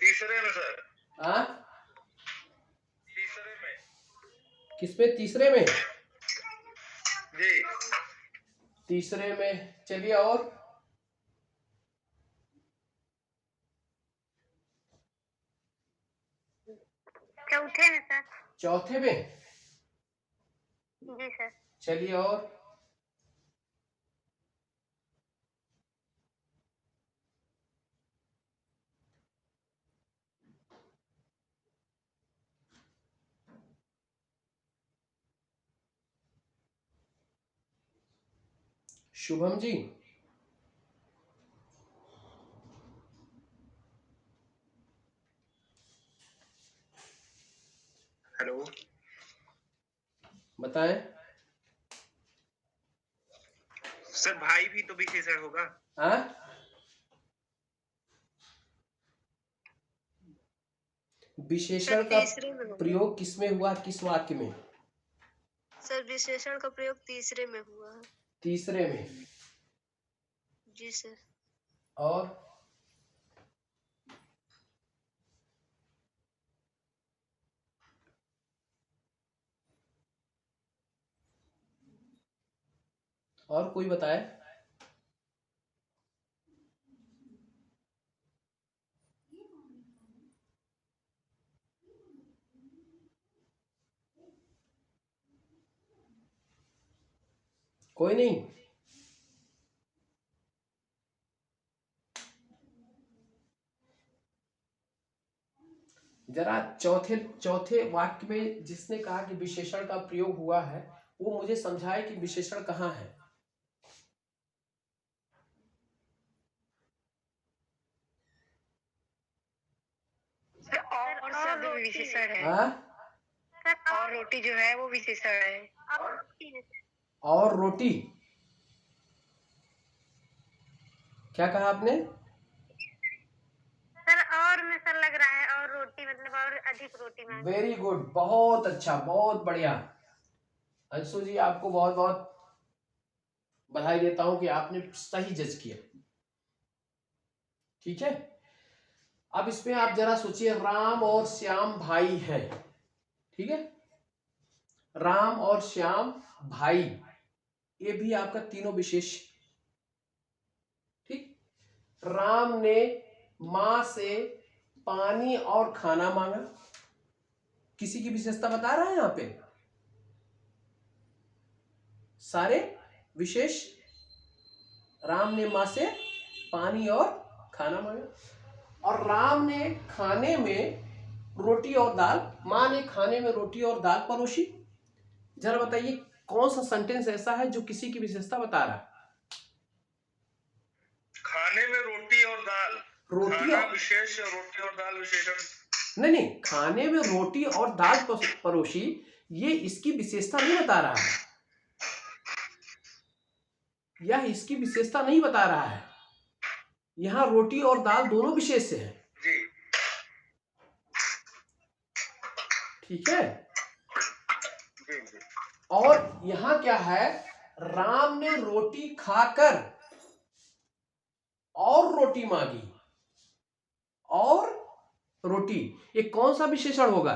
तीसरे में सर। हाँ, तीसरे में। किसमें? तीसरे में। जी। तीसरे में, चलिए और चौथे में सर। चौथे में। जी सर। चलिए और शुभम जी। हेलो, बताएं। सर भाई भी तो विशेषण होगा। हाँ, विशेषण का तीसरे में होगा। प्रयोग किसमें हुआ? किस वाक्य में? सर विशेषण का प्रयोग तीसरे में हुआ है। तीसरे में। जी सर। और कोई बताए? कोई नहीं? जरा चौथे वाक्य में जिसने कहा कि विशेषण का प्रयोग हुआ है, वो मुझे समझाए कि विशेषण कहाँ है। और शब्द भी विशेषण है। हाँ? और रोटी जो है वो विशेषण है। और रोटी, क्या कहा आपने? सर और में सर लग रहा है, और रोटी मतलब और अधिक रोटी मांगी। वेरी गुड, बहुत अच्छा, बहुत बढ़िया। अंशु जी, आपको बहुत बहुत बधाई देता हूं कि आपने सही जज किया। ठीक है, अब इसमें आप जरा सोचिए, राम और श्याम भाई हैं। ठीक है, राम और श्याम भाई ये भी आपका तीनों विशेष। ठीक। राम ने मां से पानी और खाना मांगा, किसी की विशेषता बता रहा है यहां पे, सारे विशेष। राम ने मां से पानी और खाना मांगा, और राम ने खाने में रोटी और दाल, मां ने खाने में रोटी और दाल परोसी। जरा बताइए कौन सा सेंटेंस ऐसा है जो किसी की विशेषता बता रहा है? खाने में रोटी और दाल, रोटी खाना और विशेष, रोटी और दाल विशेषण। नहीं, खाने में रोटी और दाल परोसी, ये इसकी विशेषता नहीं बता रहा है, यह इसकी विशेषता नहीं बता रहा है। यहां रोटी और दाल दोनों विशेष है। जी ठीक है। जी जी। और यहां क्या है, राम ने रोटी खाकर और रोटी मांगी, और रोटी, ये कौन सा विशेषण होगा?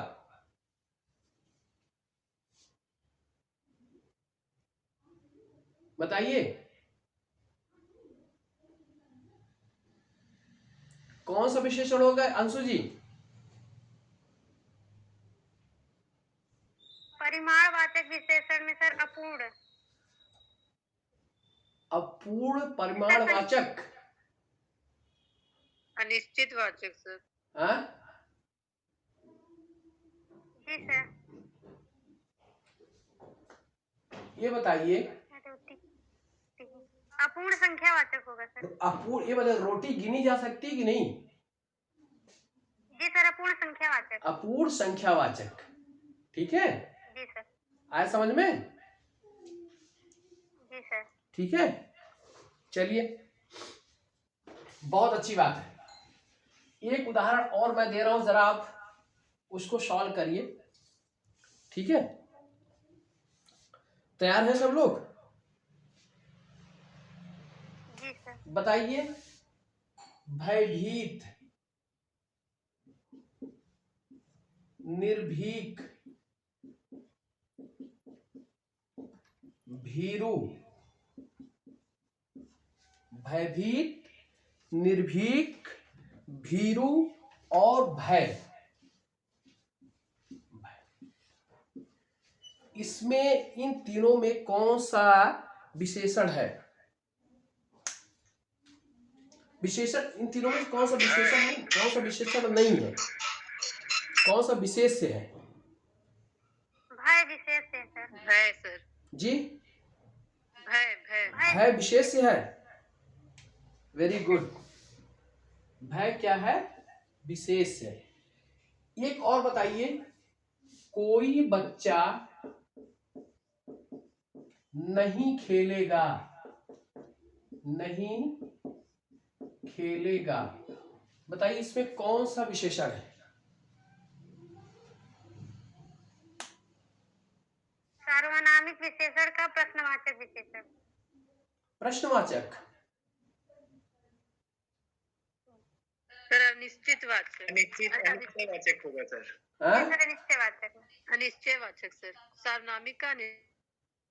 बताइए कौन सा विशेषण होगा अंशु जी? परिमाणवाचक विशेषण में सर अपूर्ण। अपूर्ण परिमाणवाचक। अनिश्चित वाचक सर। हाँ? जी सर। ये बताइए, अपूर्ण संख्यावाचक होगा सर। अपूर्ण, ये बताइए रोटी गिनी जा सकती है कि नहीं? जी सर, अपूर्ण संख्यावाचक। अपूर्ण संख्यावाचक। ठीक है, जी सर। आया समझ में? जी सर। ठीक है, चलिए, बहुत अच्छी बात है। एक उदाहरण और मैं दे रहा हूं, जरा आप उसको सॉल्व करिए। ठीक है, तैयार है सब लोग? जी सर। बताइए, भयभीत, निर्भीक, भीरू, भयभीत, निर्भीक, भीरू और भय, इसमें इन तीनों में कौन सा विशेषण है? विशेषण इन तीनों में कौन सा विशेषण नहीं, कौन सा विशेषण नहीं है, कौन सा विशेष से है? भय विशेष है सर। भय सर। जी, भय भय भय विशेष से है। Very good. भय क्या है? विशेष है। एक और बताइए, कोई बच्चा नहीं खेलेगा, नहीं खेलेगा, बताइए इसमें कौन सा विशेषण है? सार्वनामिक विशेषण का प्रश्नवाचक विशेषण। प्रश्नवाचक। सर अनिश्चित वाचक। अनिश्चित वाचक होगा सर। हाँ? सर अनिश्चयवाचक। अनिश्चयवाचक सर। सार्वनामिक का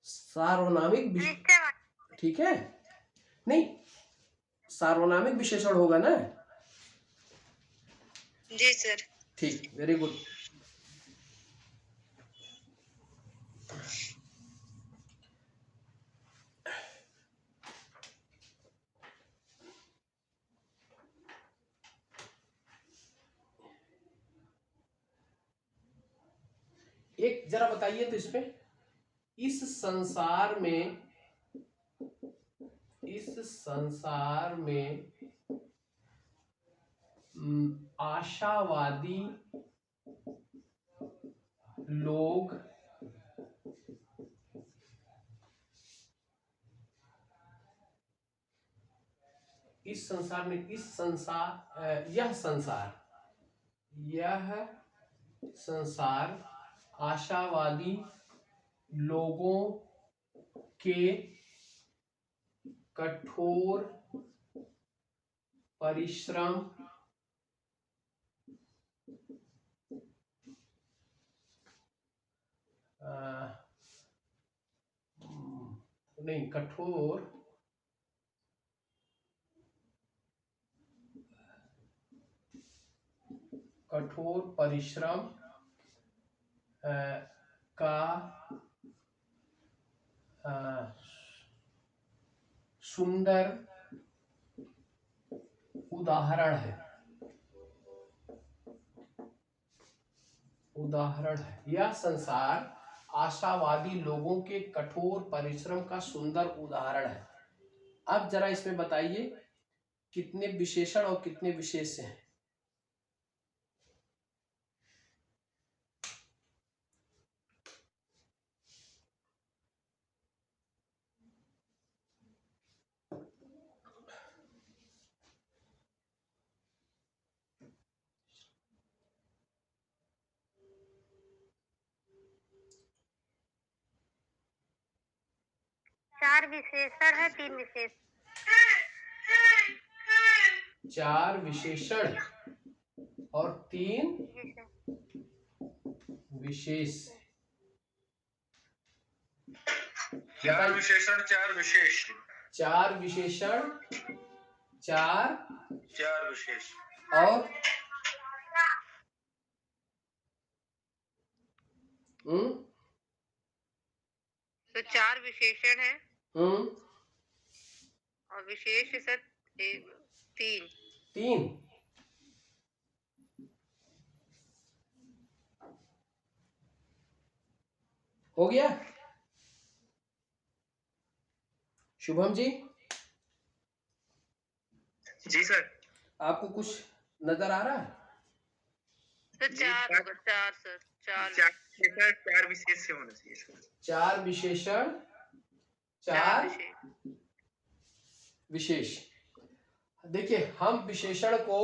सार्वनामिक अनिश्चयवाचक। ठीक है, नहीं, सार्वनामिक विशेषण होगा ना? जी सर। ठीक, वेरी गुड। एक जरा बताइए तो इसमें, इस संसार में, इस संसार में आशावादी लोग इस संसार में, इस संसार, यह संसार आशावादी लोगों के कठोर परिश्रम नहीं, कठोर परिश्रम का सुंदर उदाहरण है। यह संसार आशावादी लोगों के कठोर परिश्रम का सुंदर उदाहरण है। अब जरा इसमें बताइए कितने विशेषण और कितने विशेष्य हैं। चार विशेषण है, 3 विशेष। 4 विशेषण और 3 विशेष। 4 विशेषण 4 विशेष। 4 विशेषण 4 विशेष और तो 4 विशेषण है और विशेष सर 3। हो गया। शुभम जी, जी सर। आपको कुछ नजर आ रहा है? सर 4 होगा, 4 सर, 4 विशेष से होना चाहिए सर। 4 विशेषण 4 विशेष। देखिए, हम विशेषण को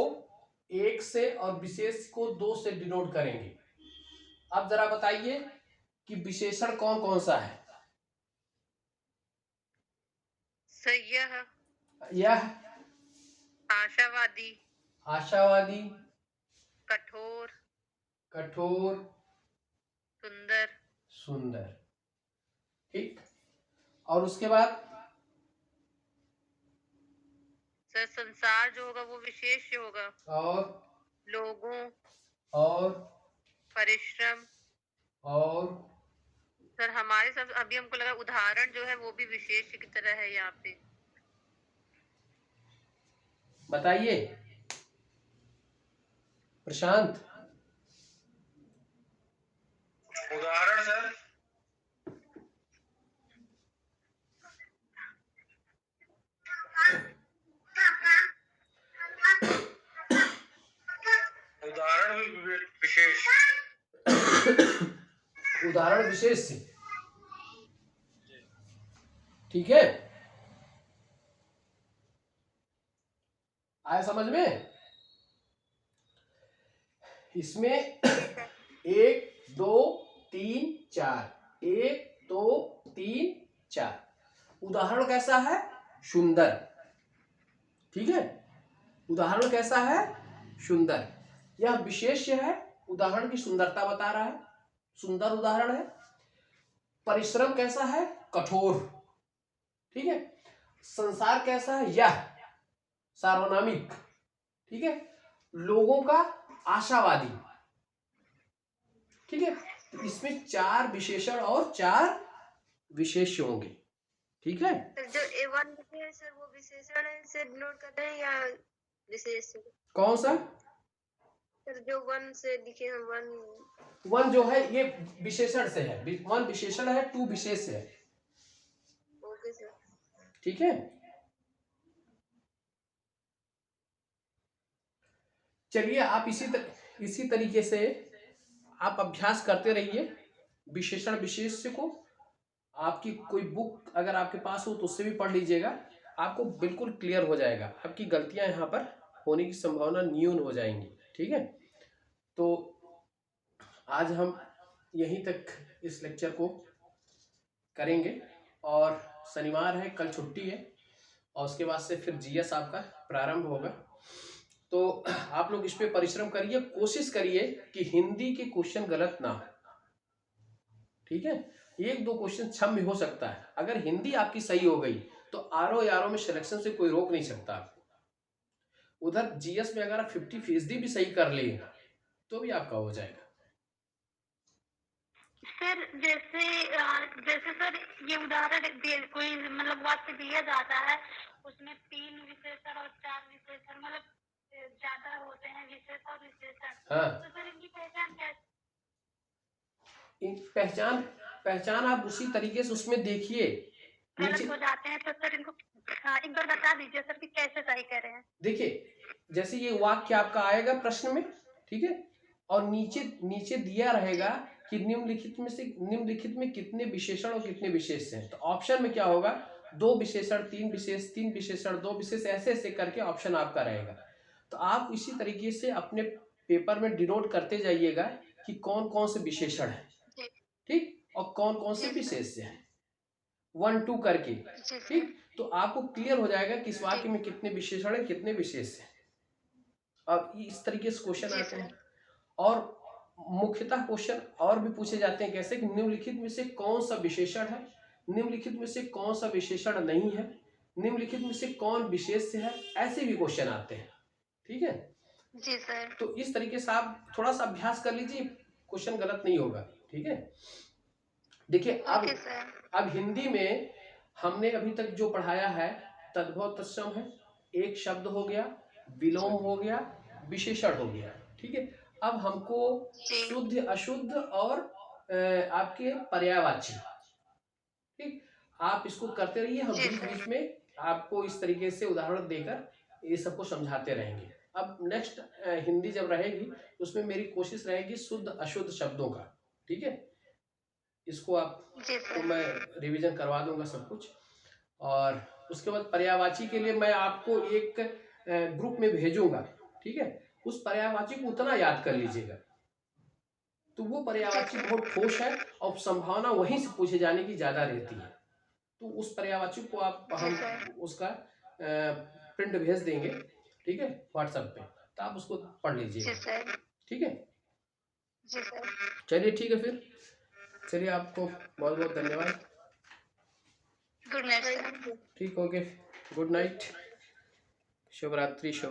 1 से और विशेष को 2 से डिनोट करेंगे। अब जरा बताइए कि विशेषण कौन कौन सा है। सर यह आशावादी, कठोर, सुंदर। ठीक। और उसके बाद सर संसार जो होगा वो विशेष होगा, और लोगों और परिश्रम और सर हमारे सब अभी हमको लगा उदाहरण जो है वो भी विशेष की तरह है यहाँ पे। बताइए प्रशांत। उदाहरण सर उदाहरण भी विशेष। उदाहरण विशेष से। ठीक है, आया समझ में? इसमें 1 2 3 4 1 2 3 4। उदाहरण कैसा है? सुंदर। ठीक है, उदाहरण कैसा है? सुंदर। यह विशेष्य है, उदाहरण की सुंदरता बता रहा है, सुंदर उदाहरण है। परिश्रम कैसा है? कठोर। ठीक है। संसार कैसा है? यह सार्वनामिक। ठीक है। लोगों का आशावादी। ठीक है। तो इसमें 4 विशेषण और 4 विशेष्य होंगे। ठीक है। जो A1 है सर वो विशेषण है से नोट करते हैं या विशेष? कौन सा सर जो 1 से लिखे हैं 1 जो है ये विशेषण से है। 1 विशेषण है, 2 विशेष है। Okay sir. ठीक है। चलिए, आप इसी तरीके से आप अभ्यास करते रहिए विशेषण विशेष्य को। आपकी कोई बुक अगर आपके पास हो तो उससे भी पढ़ लीजिएगा, आपको बिल्कुल क्लियर हो जाएगा। आपकी गलतियां यहाँ पर होने की संभावना न्यून हो जाएंगी। ठीक है। तो आज हम यहीं तक इस लेक्चर को करेंगे और शनिवार है, कल छुट्टी है और उसके बाद से फिर जीएस आपका प्रारंभ होगा। तो आप लोग इस पे परिश्रम करिए, कोशिश करिए कि हिंदी के क्वेश्चन गलत ना हो। ठीक है। एक दो क्वेश्चन छम भी हो सकता है। अगर हिंदी आपकी सही हो गई तो आरओ यारो में सिलेक्शन से कोई रोक नहीं सकता आपको। उधर जीएस में अगर आप 50% भी सही कर लिए तो भी आपका हो जाएगा। सर जैसे जैसे सर ये उदाहरण कोई मतलब वाक्य दिया जाता है, उसमें 3 विशेषण और 4 विशेषण मतलब ज्यादा होते हैं विशेष और विशेषण, हाँ, तो सर इनकी पहचान कैसे? पहचान आप उसी तरीके से उसमें देखिए नीचे। गलत हो जाते हैं तो सर इनको एक बार बता दीजिए सर कि कैसे सही कर रहे हैं। देखिए जैसे ये वाक्य आपका आएगा प्रश्न में, ठीक है, और नीचे नीचे दिया रहेगा कि निम्नलिखित में कितने विशेषण और कितने विशेष हैं। तो ऑप्शन में क्या होगा, 2 विशेषण 3 विशेष, 3 विशेषण 2 विशेष, ऐसे ऐसे करके ऑप्शन आपका रहेगा। तो आप इसी तरीके से अपने पेपर में डिनोट करते जाइएगा कि कौन कौन से विशेषण है, ठीक, और कौन कौन से विशेष है, 1 2 करके, ठीक। तो आपको क्लियर हो जाएगा कि इस वाक्य में कितने विशेषण है कितने विशेष हैं। अब इस तरीके से क्वेश्चन आते हैं। और मुख्यतः क्वेश्चन और भी पूछे जाते हैं, कैसे कि निम्नलिखित में से कौन सा विशेषण है, निम्नलिखित में से कौन सा विशेषण नहीं है, निम्नलिखित में से कौन विशेष है, ऐसे भी क्वेश्चन आते हैं, ठीक है। जी सर। तो इस तरीके से आप थोड़ा सा अभ्यास कर लीजिए, क्वेश्चन गलत नहीं होगा, ठीक है। देखिए अब हिंदी में हमने अभी तक जो पढ़ाया है तद्भव तत्सम है, एक शब्द हो गया, विलोम हो गया, विशेषण हो गया, ठीक है। अब हमको शुद्ध अशुद्ध और आपके पर्यायवाची, ठीक, आप इसको करते रहिए, हम बीच बीच में आपको इस तरीके से उदाहरण देकर ये सबको समझाते रहेंगे। अब नेक्स्ट हिंदी जब रहेगी उसमें मेरी कोशिश रहेगी शुद्ध अशुद्ध शब्दों का, ठीक है। इसको आप तो मैं रिवीजन करवा दूंगा सब कुछ। और उसके बाद पर्यायवाची के लिए मैं आपको एक ग्रुप में भेजूंगा, ठीक है। उस पर्यायवाची को उतना याद कर लीजिएगा, तो वो पर्यायवाची बहुत ठोस है और संभावना वहीं से पूछे जाने की ज्यादा रहती है। तो उस पर्यायवाची को हम उसका प्रिंट भेज देंगे, ठीक है, व्हाट्सएप पे, तो आप उसको पढ़ लीजिएगा, ठीक है। चलिए ठीक है, फिर चलिए, आपको बहुत बहुत धन्यवाद। Good night sir. ठीक, ओके, गुड नाइट, शुभ रात्रि, शुभ